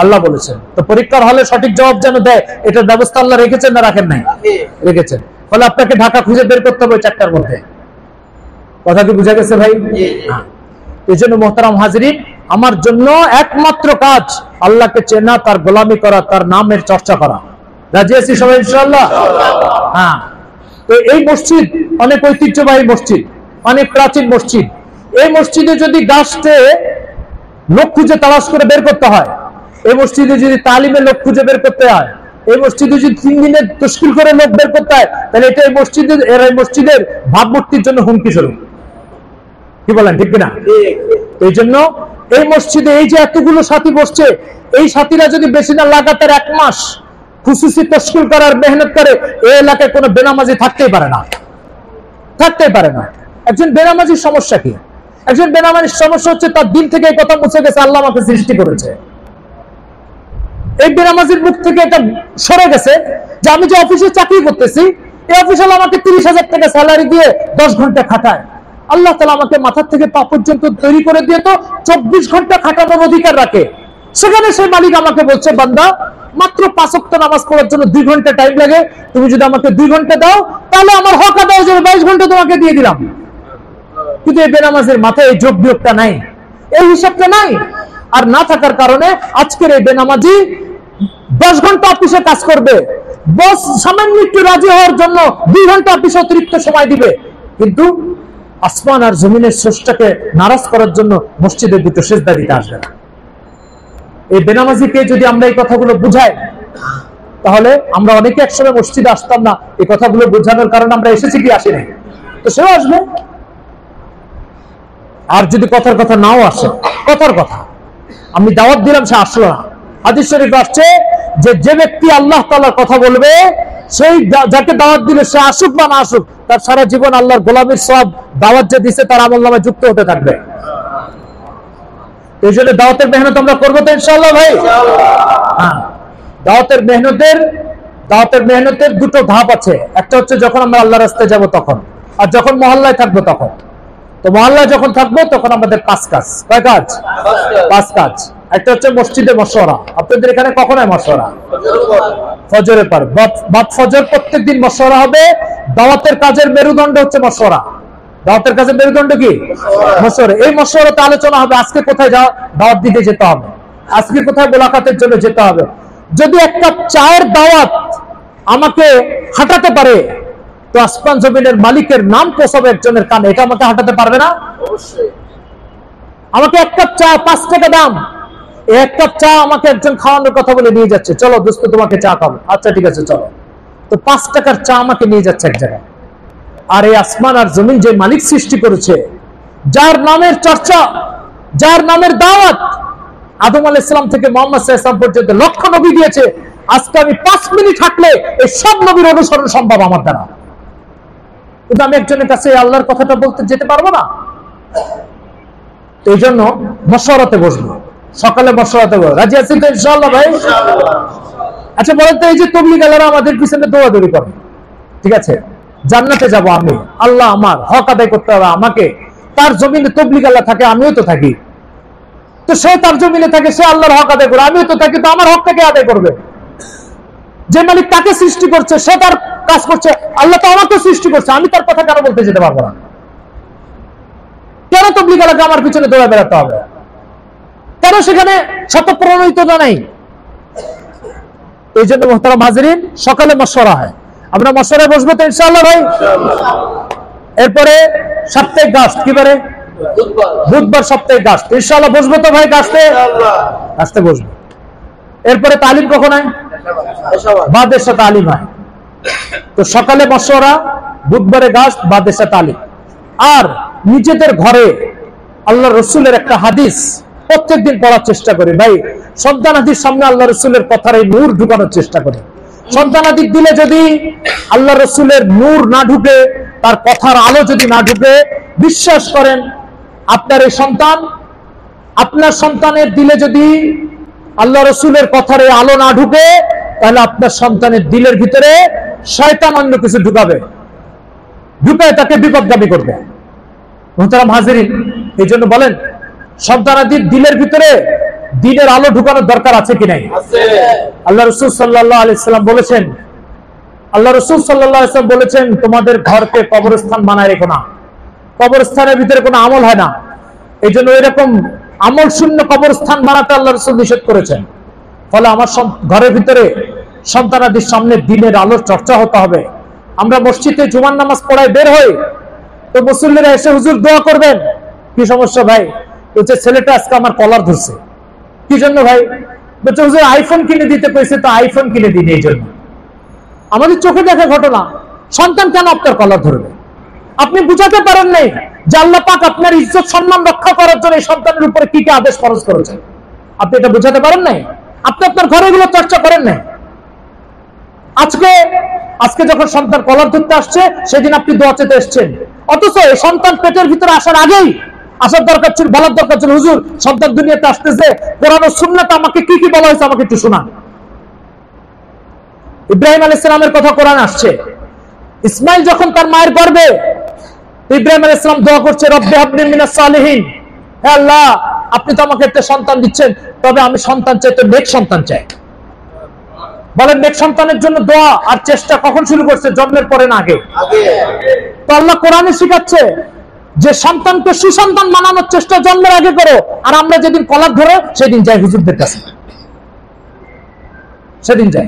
আল্লাহ বলেছেন। তো পরীক্ষার হলে সঠিক জবাব যেন দেয়, এটার ব্যবস্থা আল্লাহ রেখেছেন না রাখেন নাই? রেখেছেন। ফলে আপনাকে ঢাকা খুঁজে বের করতে হবে 4টার মধ্যে। কথা কি বুঝা গেছে ভাই? এই জন্য মোহতারাম হাজরিন, আমার জন্য একমাত্র কাজ আল্লাহকে চেনা, তার গোলামি করা, তার নামের চর্চা করা। রাজি আছি সবাই ইনশাআল্লাহ? হ্যাঁ। তো এই মসজিদ অনেক ঐতিহ্যবাহী মসজিদ, অনেক প্রাচীন মসজিদ। এই মসজিদে যদি গাছতে লোক খুঁজে তালাশ করে বের করতে হয়, এই মসজিদে যদি তালিমে লোক খুঁজে বের করতে হয়, এই মসজিদে যদি 3 দিনের তশকিল করে লোক বের করতে হয়, তাহলে এটা এই মসজিদের ভাবমূর্তির জন্য হুমকি স্বরূপ। কি বলেন, ঠিক কিনা? এই জন্য এই মসজিদে এই যে এতগুলো সাথী বসছে, এই সাথীরা যদি বেশি না লাগাতার 1 মাস খুশুসি তশকিল করার মেহনত করে, এই এলাকায় কোনো বেনামাজি থাকতেই পারে না, থাকতেই পারে না। একজন বেনামাজির সমস্যা কি? একজন বেনামাজির সমস্যা হচ্ছে তার দিল থেকে এই কথা মুছে গেছে, আল্লাহ আমাকে সৃষ্টি করেছে। এই বেনামাজির মুখ থেকে এটা সরে গেছে যে আমি যে অফিসে চাকরি করতেছি, এই অফিসে আমাকে 30,000 টাকা স্যালারি দিয়ে 10 ঘন্টা খাটায়। আল্লাহ তাআলা আমাকে মাথার থেকে পা পর্যন্ত তৈরি করে দিয়ে তো 24 ঘন্টা খাটানোর অধিকার রাখে। সেখানে সেই মালিক আমাকে বলছে, বান্দা মাত্র 5 ওয়াক্ত নামাজ পড়ার জন্য 2 ঘন্টা টাইম লাগে, তুমি যদি আমাকে 2 ঘন্টা দাও তাহলে আমার হক আদায় হয়ে যাবে, 22 ঘন্টা তোমাকে দিয়ে দিলাম। কিন্তু এই বেনামাজের মাথায় এই যোগ বিয়োগটা নাই, এই হিসাবটা নাই। আর না থাকার কারণে আজকের এই বেনামাজি 10 ঘন্টা অফিসে কাজ করবে, বস সামান্য একটু রাজি হওয়ার জন্য 2 ঘন্টা অফিসে অতিরিক্ত সময় দিবে, কিন্তু আসমান আর জমিনের স্রষ্টাকে নারাজ করার জন্য মসজিদের ভিতরে সিজদা দিতে আসবে না। এই বেনামাজিকে যদি আমরা এই কথাগুলো বুঝাই, তাহলে আমরা অনেকে একসময় মসজিদে আসতাম না, এই কথাগুলো বোঝানোর কারণে আমরা এসেছি কি আসি নাই, তো সেও আসবে। আর যদি কথার কথা নাও আসে, কথার কথা আমি দাওয়াত দিলাম, সে আসলো না, হাদিস শরীফে আসছে যে যে ব্যক্তি আল্লাহ তাআলার কথা বলবে, সেই যাকে দাওয়াত দিলে সে আসুক বা না আসুক, তার সারা জীবন আল্লাহর গোলামীর সব দাওয়াত যে দিছে তার আমলনামায় যুক্ত হতে থাকবে। এই জন্য দাওয়াতের মেহনত আমরা করবো তো ইনশাআল্লাহ ভাই? হ্যাঁ। দাওয়াতের মেহনতের 2টো ধাপ আছে। একটা হচ্ছে যখন আমরা আল্লাহর রাস্তায় যাব তখন, আর যখন মহল্লায় থাকবো তখন। তো মহল্লায় যখন থাকবো তখন আমাদের 5 কাজ। কয় কাজ? 5 কাজ। একটা হচ্ছে মসজিদে মশওয়ারা। আপনাদের এখানে কখন হয় মশওয়ারা? ফজরের পর। বাদ ফজর প্রত্যেকদিন মশওয়ারা হবে। দাওয়াতের কাজের মেরুদণ্ড হচ্ছে মশওয়ারা। দাওয়াতের কাজের মেরুদণ্ড কি? মশওয়ারা। এই মশওয়ারাতে আলোচনা হবে আজকে কোথায় দাওয়াত দিতে যেতে হবে, আজকে কোথায় মোলাকাতের জন্য যেতে হবে। যদি একটা চায়ের দাওয়াত আমাকে হাঁটাতে পারে, তো তো আসমান জমিনের মালিকের নাম পৌঁছাবে একজনের কানে, এটা আমাকে হাঁটাতে পারবে না? অবশ্যই। আমাকে এক কাপ চা 5 টাকা দাম, এক কাপ চা আমাকে একজন খাওয়ানোর কথা বলে নিয়ে যাচ্ছে, চলো দোস্ত তোমাকে চা খাবো, আচ্ছা ঠিক আছে চলো। তো 5 টাকার চা আমাকে নিয়ে যাচ্ছে এক জায়গায়। আর এই আসমান আর জমিন যে মালিক সৃষ্টি করেছে, যার নামের চর্চা, যার নামের দাওয়াত আদম আলাইহিস সালাম থেকে মুহাম্মদ সাল্লাল্লাহু আলাইহি ওয়াসাল্লাম পর্যন্ত লক্ষ নবী দিয়েছে, আজকে আমি 5 মিনিট হাঁটলে এই সব নবীর অনুসরণ সম্ভব আমার দ্বারা। কিন্তু আমি একজনের কাছে আল্লাহর কথাটা বলতে যেতে পারবো না। এই জন্য মশওয়ারাতে বসবো, সকালে মশওয়ারাতে বসবো। রাজি আছেন তো ইনশাআল্লাহ ভাই? আচ্ছা বলেন তো, এই যে তবলিগ আলারা আমাদের পিছনে দৌড়াদৌড়ি করে, ঠিক আছে, জান্নাতে যাব আমি, আল্লাহ আমার হক আদায় করতে হবে আমাকে, তার জমিনে তবলিগ আল্লাহ থাকে, আমিও তো থাকি, তো সে তার জমিনে থাকে, সে আল্লাহর হক আদায় করে, আমিও তো থাকি, তো আমার হকটাকে আদায় করবে। যে মালিক তাকে সৃষ্টি করছে সে তার কাজ করছে, আল্লাহ তো আমাকে সৃষ্টি করছে, আমি তার কথা কেন বলতে যেতে পারবো না? কেন তবলিগ আলাকে আমার পিছনে দৌড়ে বেড়াতে হবে? কেন সেখানে শতপ্রণোদিত নাই? এই জন্য মুহতারাম হাজিরিন, সকালে মশওয়ারা হয়, আমরা মশওয়ারায় বসবো তো ইনশাআল্লাহ ভাই। এরপরে সাপ্তাহিক গাছতে, কি বারে? বুধবার সাপ্তাহিক গাছতে, ইনশাআল্লাহ বসবো তো ভাই, গাছতে বসবো। এরপরে তালিম কখন হয়? বাদেশা তালিম হয়। তো সকালে মশওয়ারা, বুধবারে গাছ, বাদেশা তালিম। আর নিজেদের ঘরে আল্লাহ রসুলের একটা হাদিস প্রত্যেকদিন পড়ার চেষ্টা করি ভাই। সন্তানাদির সামনে আল্লাহ রসুলের কথার এই নূর ঢুকানোর চেষ্টা করি। সন্তানাদি দিলে যদি আল্লাহ রসুলের নূর না ঢুকে, তার কথার আলো যদি না ঢুকে, বিশ্বাস করেন আপনার এই সন্তান, আপনার সন্তানের দিলে যদি আল্লাহ রসুলের কথার এই আলো না ঢুকে, তাহলে আপনার সন্তানের দিলের ভিতরে শয়তান অন্য কিছু ঢুকাবে, ঢুকে তাকে বিপদগামী করবে। মুহতারাম হাজিরিন, এই জন্য বলেন সন্তানাদির দিলের ভিতরে দিনের আলো ঢুকানোর দরকার আছে কি নাই? আল্লাহ রসুল সাল্লাল্লাহু আলাইহি সাল্লাম বলেছেন, আল্লাহ রসুল সাল্লাল্লাহু আলাইহি সাল্লাম বলেছেন, তোমাদের ঘরকে কবরস্থান বানায় রেখো না, কবরস্থানের ভিতরে কোনো আমল হয় না। এই জন্য এরকম আমল শূন্য কবরস্থান বানাতে আল্লাহ রসুল নিষেধ করেছেন। ফলে আমার ঘরের ভিতরে সন্তানাদির সামনে দিনের আলোর চর্চা হতে হবে। আমরা মসজিদে জুমার নামাজ পড়ায় বের হই, তো মুসল্লিরা এসে হুজুর দোয়া করবেন। কি সমস্যা ভাই? বলছে ছেলেটা আজকে আমার কলার ধরছে। কি জন্য ভাই? বলছে হুজুর আইফোন কিনে দিতে কইছে, তো আইফোন কিনে দিন। এই জন্য আমাদের চোখে দেখা ঘটনা, সন্তান কেন আপনার কলার ধরবে? আপনি বুঝাতে পারেন নাই যে আল্লাহ পাক আপনার ইজ্জত সম্মান রক্ষা করার জন্য এই সন্তানের উপরে কি কি আদেশ ফরজ করেছেন। আপনি এটা বুঝাতে পারেন নাই, আপনি আপনার ঘরে এগুলো চর্চা করেন নাই। আজকে যখন সন্তান কলার ধরতে আসছে, সেদিন আপনি দোয়া চেতে এসছেন, অথচ এই সন্তান পেটের ভিতরে আসার আগেই আসার দরকার ছিল, বলার দরকার ছিল, হুজুর সন্তান দুনিয়াতে আসতেছে, কোরআন ও সুন্নাতে আমাকে কি কি বলা হয়েছে আমাকে একটু শোনান। ইব্রাহিম আলাইহিস সালামের কথা কোরআন আসছে। ইসমাইল যখন তার মায়ের গর্ভে, ইব্রাহিম আলাইহিস সালাম দোয়া করছে, রব্বি হাবলি মিনাস সালিহিন, হে আল্লাহ আপনি তো আমাকে একটা সন্তান দিচ্ছেন, তবে আমি সন্তান চাই, তো নেক সন্তান চাই। বলেন নেক সন্তানের জন্য দোয়া আর চেষ্টা কখন শুরু করছে? জন্মের পরে না আগে? তো আল্লাহ কোরআনে শিখাচ্ছে যে সন্তানকে সুসন্তান বানানোর চেষ্টা জন্মের আগে করো। আর আমরা যেদিন কলার ধরে সেদিন যাই হুজুরদের কাছে, সেদিন যাই।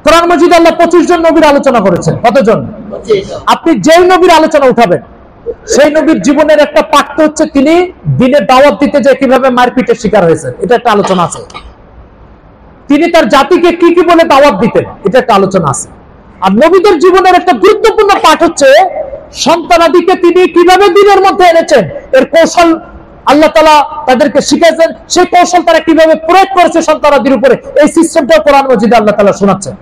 কোরআন মাজিদে আল্লাহ 25 জন নবীর আলোচনা করেছেন। কতজন? আপনি যেই নবীর আলোচনা উঠাবেন, সেই নবীর জীবনের একটা পাঠ্য হচ্ছে তিনি দিনের দাওয়াত দিতে যে কিভাবে মারপিটের শিকার হয়েছেন, এটা একটা আলোচনা আছে। তিনি তার জাতিকে কি কি বলে দাওয়াত দিতেন, এটা একটা আলোচনা আছে। আর নবীদের জীবনের একটা গুরুত্বপূর্ণ পাঠ হচ্ছে সন্তানাদিকে তিনি কিভাবে দিনের মধ্যে এনেছেন, এর কৌশল আল্লাহ তাআলা তাদেরকে শিখাইছেন। সেই কৌশল তারা কিভাবে প্রয়োগ করেছে সন্তানাদির উপরে, এই সিস্টেমটা কোরআন মাজিদে আল্লাহ তাআলা শোনাচ্ছেন।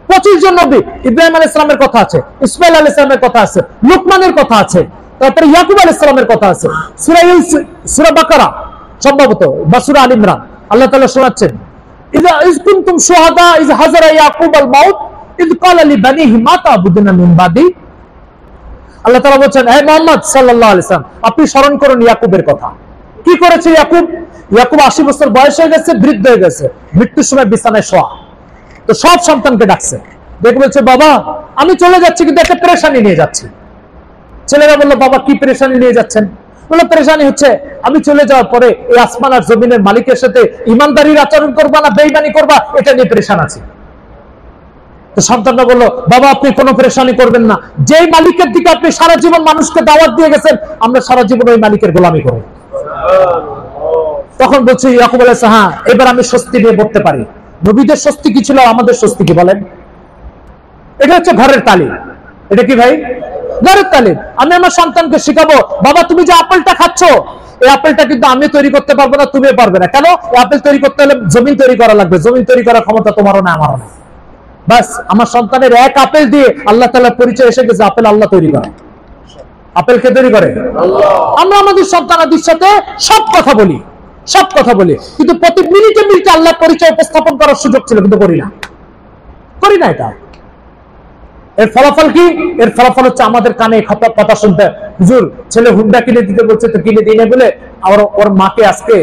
25 জন নবী, ইব্রাহিম আলাইহিস সালামের কথা আছে, ইসমাইল আলাইহিস সালামের কথা আছে, লুকমানের কথা আছে, তারপরে ইয়াকুব আলাইহিস সালামের কথা আছে। সূরা বাকারা সম্ভবত বা সূরা আল ইমরান আল্লাহ তাআলা শোনাচ্ছেন, ইযা কুনতুম শুহাদা ইয হাযারা ইয়াকুব আল মাউত ইয ক্বালা লিবানিহি মা তা'বুদুনা মিন বাদি। আল্লাহ তাআলা বলেন, হে মুহাম্মদ সাল্লাল্লাহু আলাইহি ওয়াসাল্লাম, আপনি স্মরণ করুন ইয়াকুবের কথা। কি করেছে ইয়াকুব? 80 বছর বয়স হয়ে গেছে, বৃদ্ধ হয়ে গেছে, মৃত্যুর সময় বিছানায় শোয়া। তো সব সন্তানকে ডাকছে, দেখে বলছে, বাবা আমি চলে যাচ্ছি, কিন্তু একটা পেরেশানি নিয়ে যাচ্ছি। ছেলেরা বললো, বাবা কি পেরেশানি নিয়ে যাচ্ছেন? বললো, পেরেশানি হচ্ছে আমি চলে যাওয়ার পরে এই আসমান আর জমিনের মালিকের সাথে ইমানদারির আচরণ করবা না বেঈমানি করবা, এটা নিয়ে পেরেশান আছি। তো তো সন্তানরা বললো, বাবা আপনি কোনো পরেশানি করবেন না, যেই মালিকের দিকে আপনি সারা জীবন মানুষকে দাওয়াত দিয়ে গেছেন, আমরা সারা জীবন ওই মালিকের গোলামি করব। তখন বলছি ইয়াকুব আলাইহিস সালাম, হ্যাঁ এবার আমি স্বস্তি নিয়ে বলতে পারি। নবীদের স্বস্তি কি ছিল, আমাদের স্বস্তি কি বলেন? এটা হচ্ছে ঘরের তালিম। এটা কি ভাই? ঘরের তালিম। আমি আমার সন্তানকে শিখাবো, বাবা তুমি যে আপেলটা খাচ্ছ, এই আপেলটা কিন্তু আমি তৈরি করতে পারবো না, তুমিও পারবে না। কেন? এই আপেল তৈরি করতে হলে জমিন তৈরি করা লাগবে, জমিন তৈরি করার ক্ষমতা তোমারও না আমারও না। বাস আমার সন্তানের এক আপেল দিয়ে আল্লাহ তাআলার পরিচয় এসে গেছে, আপেল আল্লাহ তৈরি করে। আপেল কে তৈরি করে? আমরা আমাদের সন্তানাদির সাথে সব কথা বলি, সব কথা বলি, কিন্তু প্রতি মিনিটে মিনিটে আল্লাহর পরিচয় উপস্থাপন করার সুযোগ ছিল, কিন্তু করি না, করি না। এটা এর ফলাফল কি? এর ফলাফল হচ্ছে আমাদের কানে কথা শুনতে, হুজুর ছেলে হুন্ডা কিনে দিতে বলছে তো কিনে দিই না বলে আবার ওর মাকে আজকে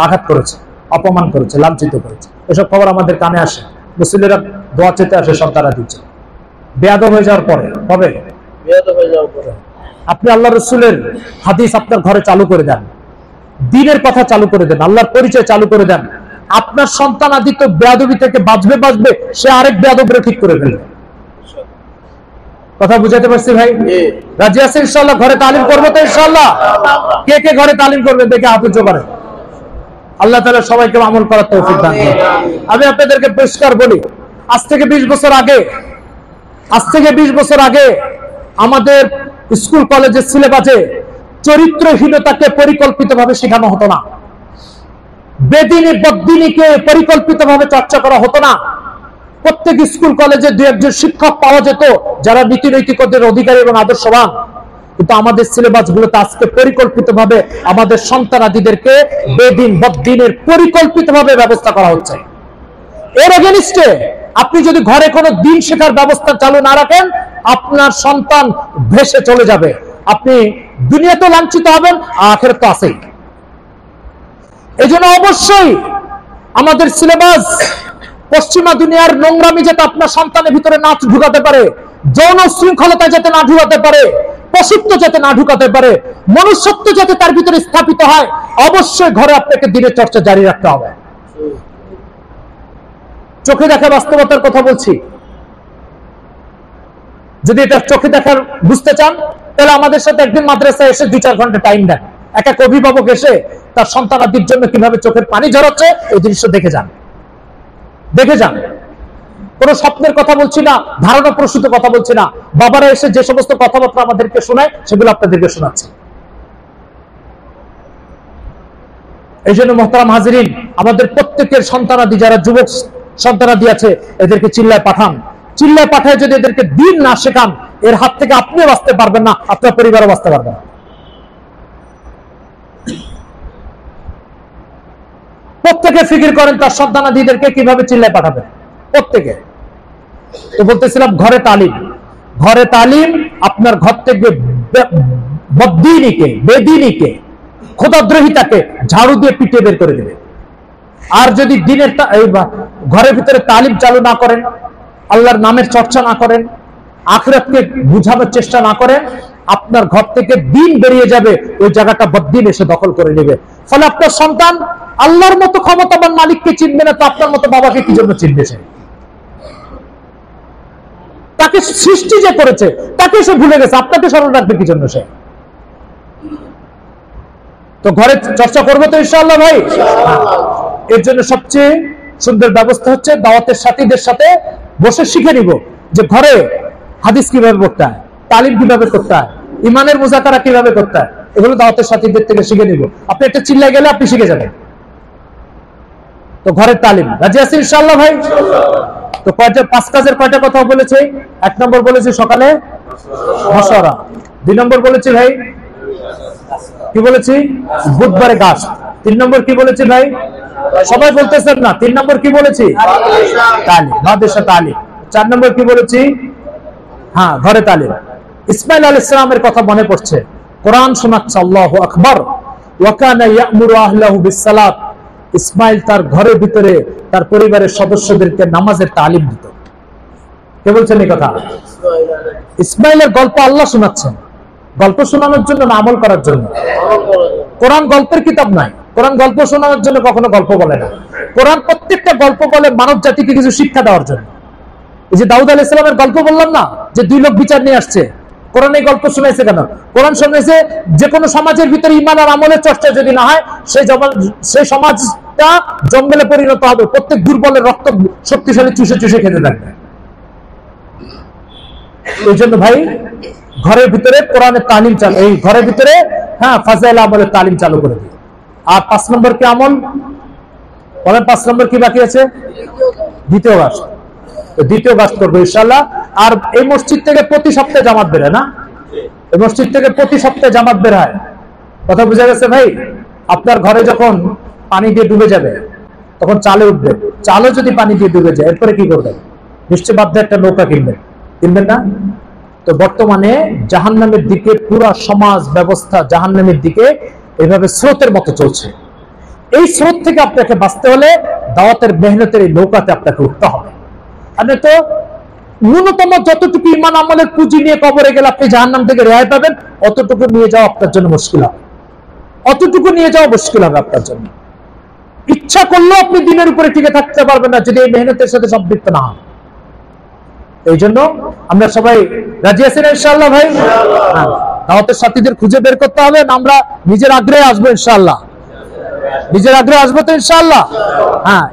আঘাত করেছে, অপমান করেছে, লাঞ্ছিত করেছে। এসব খবর আমাদের কানে আসে। মুসলিমরা দোয়া চেতে আসে, সন্তানরা দিচ্ছে। বেয়াদব হয়ে যাওয়ার পরে কবে? বেয়াদব হয়ে যাওয়ার পরে। আপনি আল্লাহ রসুলের হাদিস আপনার ঘরে চালু করে দেন, দ্বীনের কথা চালু করে দেন, আল্লাহর পরিচয় চালু করে দেন, আপনার সন্তান আদি তো বেয়াদবি থেকে বাঁচবে, সে আরেক বেয়াদবরে ঠিক করে ফেলবে। কথা বুঝাতে পারছি ভাই? রাজি আছে ইনশাআল্লাহ? ঘরে তালিম করবো তো ইনশাআল্লাহ? কে কে ঘরে তালিম করবে দেখে হাত উঁচু করে। আল্লাহ তাআলা সবাইকে আমল করার তৌফিক দান করুন। আমি আপনাদেরকে পরিষ্কার বলি, আজ থেকে 20 বছর আগে আমাদের স্কুল কলেজের সিলেবাসে চরিত্রহীনতাকে পরিকল্পিতভাবে শেখানো হতো না, বেদিনী বদ্দিনীকে পরিকল্পিতভাবে চর্চা করা হতো না। প্রত্যেক স্কুল কলেজে 2-1 শিক্ষক পাওয়া যেত যারা নীতি নৈতিকতার অধিকারী এবং আদর্শবান, কিন্তু আমাদের সিলেবাস গুলোতে আজকে পরিকল্পিতভাবে আমাদের সন্তানাদিদেরকে বেদিন বদ্দিনের পরিকল্পিতভাবে ব্যবস্থা করা হচ্ছে। এর এগেইনস্টে আপনি যদি ঘরে কোনো দিন শেখার ব্যবস্থা চালু না রাখেন, আপনার সন্তান ভেসে চলে যাবে। আপনি দুনিয়াতে লাঞ্ছিত হবেন, আখিরাতে তো আছেই। এই জন্য অবশ্যই আমাদের সিলেবাস পশ্চিমা দুনিয়ার নোংরামি যাতে আপনার সন্তানের ভিতরে না ঢুকাতে পারে, যৌন শৃঙ্খলতা যাতে না ঢুকাতে পারে, পশুত্ব যাতে না ঢুকাতে পারে, মনুষ্যত্ব যাতে তার ভিতরে স্থাপিত হয়, অবশ্যই ঘরে আপনাকে দিনের চর্চা জারি রাখতে হবে। চোখে দেখা বাস্তবতার কথা বলছি। যদি এটা চোখে দেখার বুঝতে চান, তাহলে আমাদের সাথে একদিন মাদ্রাসায় এসে 2-4 ঘন্টা টাইম দেন। এক অভিভাবক এসে তার সন্তানাদির জন্য কিভাবে চোখের পানি ঝরাচ্ছে এই দৃশ্য দেখে যান। কোন স্বপ্নের কথা বলছি না, ধারণা প্রসূত কথা বলছি না। বাবারা এসে যে সমস্ত কথাবার্তা আমাদেরকে শোনায়, সেগুলো আপনাদেরকে শোনাচ্ছে। এই জন্য মুহতারাম হাজিরিন, আমাদের প্রত্যেকের সন্তানাদি, যারা যুবক সন্তানাদি আছে, এদেরকে চিল্লায় পাঠায় যদি এদেরকে দিন না শেখান, এর হাত থেকে আপনিও বাঁচতে পারবেন না, আপনার পরিবারও বাঁচতে পারবে না। প্রত্যেকে ফিকির করেন তার সন্তানাদিদেরকে কিভাবে চিল্লায় পাঠাবেন। প্রত্যেকে। তো বলতেছিলাম ঘরে তালিম আপনার ঘর থেকে বদ্দিনীকে, বেদিনীকে, খোদাদ্রোহিতাকে ঝাড়ু দিয়ে পিটিয়ে বের করে দেবে। আর যদি দিনের ঘরের ভিতরে তালিম চালু না করেন, আল্লাহর নামের চর্চা না করেন, আখিরাতকে বুঝানোর চেষ্টা না করেন, আপনার ঘর থেকে দিন বেরিয়ে যাবে, ওই জায়গাটা বদ্দিন এসে দখল করে নেবে। ফলে আপনার সন্তান আল্লাহর মতো ক্ষমতাবান মালিককে চিনবে না, তো আপনার মতো বাবাকে কি জন্য চিনবে? তাকে সৃষ্টি যে করেছে তাকে সে ভুলে গেছে, আপনাকে স্মরণ রাখবে কি জন্য সে? তো ঘরে চর্চা করবো তো ইনশাআল্লাহ ভাই। এর জন্য সবচেয়ে সুন্দর ব্যবস্থা হচ্ছে দাওয়াতের সাথীদের সাথে বসে শিখে নিব যে ঘরে হাদিস কিভাবে পড়তে হয়, তালিম কিভাবে করতে হয়, ইমানের মুজাকারা কিভাবে করতে হয়, এগুলো দাওয়াতের সাথীদের থেকে শিখে নিব। আপনি একটা চিল্লায় গেলে আপনি শিখে যাবেন। তো ঘরের তালিম রাজি আছি ইনশাআল্লাহ ভাই। তো 5 কাজের কয়টা কথা বলেছে? 1 নম্বর বলেছে সকালে মশওয়ারা, 2 নম্বর বলেছে ভাই কি বলেছি? বুধবারে গাছ। 3 নম্বর কি বলেছি ভাই? সবাই বলতেছেন না। 3 নম্বর কি বলেছি? তালিম, মাদ্রাসা তালিম। 4 নম্বর কি বলেছি? হ্যাঁ, ঘরে তালিম। ইসমাইল আলাইহিস সালামের কথা মনে পড়ছে, কোরআন শোনাচ্ছে আল্লাহু আকবার, ওয়া কানা ইয়ামুরু আহলাহু বিসসালাত। ইসমাইল তার ঘরের ভিতরে তার পরিবারের সদস্যদেরকে নামাজের তালিম দিত। কে বলছেন এই কথা? ইসমাইলের গল্প আল্লাহ শোনাচ্ছেন। গল্প শোনানোর জন্য না, আমল করার জন্য। কোরআন গল্পের কিতাব নাই। কোরআন গল্প শোনানোর জন্য কখনো গল্প বলে না। কোরআন প্রত্যেকটা গল্প বলে মানব জাতিকে কিছু শিক্ষা দেওয়ার জন্য। এই যে দাউদ আলাইহিস সালামের গল্প বললাম না, যে 2 লোক বিচার নিয়ে আসছে, কোরআন এই গল্প শুনাইছে কেন? কোরআন শুনাইছে যে কোনো সমাজের ভিতরে ঈমান আর আমলের চর্চা যদি না হয়, সেই সমাজটা জঙ্গলে পরিণত হবে, প্রত্যেক দুর্বলের রক্ত শক্তিশালী চুষে চুষে খেতে থাকবে। এই জন্য ভাই ঘরের ভিতরে কোরআনের তালিম চালু, এই ঘরের ভিতরে ফাজাইল আমলের তালিম চালু করে দিই। আর 5 নম্বর কি আমল বলেন? 5 নম্বর কি বাকি আছে? দ্বিতীয় গাছ। দ্বিতীয় গাছ করবো ইনশাআল্লাহ। আর এই মসজিদ থেকে প্রতি সপ্তাহে জামাত বের হয় না? এই মসজিদ থেকে প্রতি সপ্তাহে জামাত বের হয়। কথা বুঝা গেছে ভাই? আপনার ঘরে যখন পানি দিয়ে ডুবে যাবে তখন চালে উঠবে, চালও যদি পানি দিয়ে ডুবে যায় এরপরে কি করবেন? নিশ্চয় বাধ্য একটা নৌকা কিনবেন না? তো বর্তমানে জাহান্নামের দিকে পুরা সমাজ ব্যবস্থা জাহান্নামের দিকে এইভাবে স্রোতের মতো চলছে। এই স্রোত থেকে আপনাকে বাঁচতে হলে দাওয়াতের মেহনতের এই নৌকাতে আপনাকে উঠতে হবে। আর তো ন্যূনতম যতটুকু ঈমান আমলের পুঁজি নিয়ে কবরে গেলে আপনি জাহান্নাম থেকে রেহাই পাবেন, অতটুকু নিয়ে যাওয়া আপনার জন্য মুশকিল হবে, অতটুকু নিয়ে যাওয়া মুশকিল হবে আপনার জন্য। ইচ্ছা করলেও আপনি দিনের উপরে টিকে থাকতে পারবেন না যদি এই মেহনতের সাথে সম্পৃক্ত না হন। এই জন্য আমরা সবাই রাজি আছি না ইনশাআল্লাহ ভাই? দাওয়াতের সাথীদের খুঁজে বের করতে হবে, আমরা নিজের আগ্রহে আসবো ইনশাআল্লাহ, নিজের আগ্রহে আসবো তো ইনশাআল্লাহ।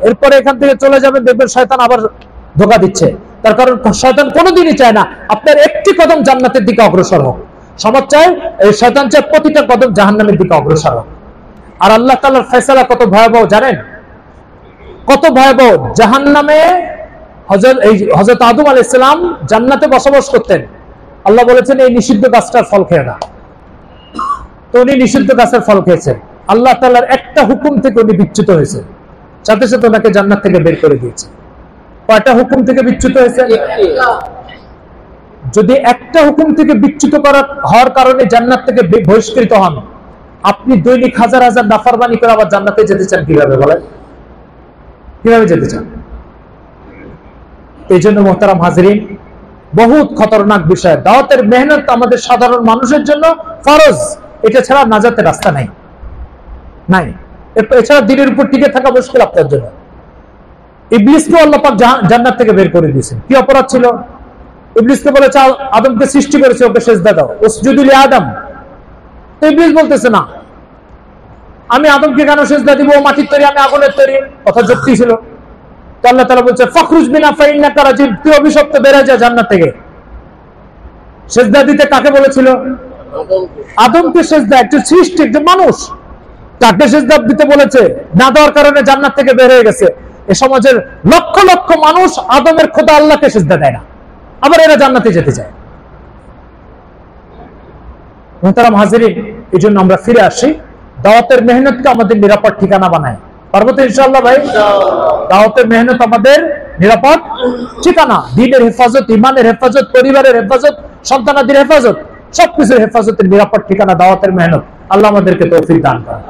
এরপরে এখান থেকে চলে যাবেন, দেখবেন শয়তান আবার ধোঁকা দিচ্ছে। তার কারণ শয়তান কোনোদিনই চায় না আপনার একটি কদম জান্নাতের দিকে অগ্রসর হোক। সমাজ চায়, এই শয়তান চায় প্রতিটা কদম জাহান্নামের দিকে অগ্রসর হোক। আর আল্লাহ তাআলার ফয়সালা কত ভয়াবহ জানেন? কত ভয়াবহ! জাহান্নামে হযরত আদম আলাইহিস সালাম জান্নাতে বসবাস করতেন। আল্লাহ বলেছেন এই নিষিদ্ধ গাছটার ফল খেয়ে না, তো উনি নিষিদ্ধ গাছের ফল খেয়েছেন। আল্লাহ তাআলার একটা হুকুম থেকে উনি বিচ্যুত হয়েছে, সাথে সাথে ওনাকে জান্নাত থেকে বের করে দিয়েছে। কয়টা হুকুম থেকে বিচ্যুত হয়েছে? যদি একটা হুকুম থেকে বিচ্যুত হওয়ার কারণে জান্নাত থেকে বহিষ্কৃত হন, আপনি দৈনিক হাজার হাজার নাফরমানি করে আবার জান্নাতে যেতে চান কিভাবে বলেন? কিভাবে যেতে চান? এই জন্য মোহতারাম হাজরিন, বহুত খতরনাক বিষয়। দাওয়াতের মেহনত আমাদের সাধারণ মানুষের জন্য ফরজ, এটা ছাড়া নাজাতের রাস্তা নাই। এছাড়া দিনের উপর টিকে থাকা মুশকিল আপনার জন্য। ইবলিসকে আল্লাহ পাক জান্নাত থেকে বের করে দিয়েছেন। কি অপরাধ ছিল? ইবলিসকে বলেছে আদমকে সৃষ্টি করেছে, ওকে সিজদা দাও, উসজুদু লি আদম। তো ইবলিস বলতেছে না, আমি আদমকে কেন সিজদা দিব? ও মাটির তৈরি, আমি আগুনের তৈরি। কথা যুক্তি ছিল। তো আল্লাহ তাআলা বলছে ফাখরুজ মিনা ফাইন্নাকা রাজিম, তুই অভিশপ্ত, বের যা জান্নাত থেকে। সিজদা দিতে কাকে বলেছিল? আদমকে সিজদা, একজন সৃষ্টি, একজন মানুষ, তাকে সিজদা দিতে বলেছে। না দেওয়ার কারণে জান্নাত থেকে বের হয়ে গেছে। এ সমাজের লক্ষ লক্ষ মানুষ আদমের খোদা আল্লাহকে সিজদা দেয় না, আবার এরা জান্নাতে যেতে চায়। মোহতারাম হাজিরিন, এই জন্য আমরা ফিরে আসি, দাওয়াতের মেহনতকে আমাদের নিরাপদ ঠিকানা বানায়। পারবো তো ইনশাআল্লাহ ভাই? দাওয়াতের মেহনত আমাদের নিরাপদ ঠিকানা, দ্বীনের হেফাজত, ইমানের হেফাজত, পরিবারের হেফাজত, সন্তানাদের হেফাজত, সবকিছুর হেফাজতের নিরাপদ ঠিকানা দাওয়াতের মেহনত। আল্লাহ আমাদেরকে তৌফিক দান করেন।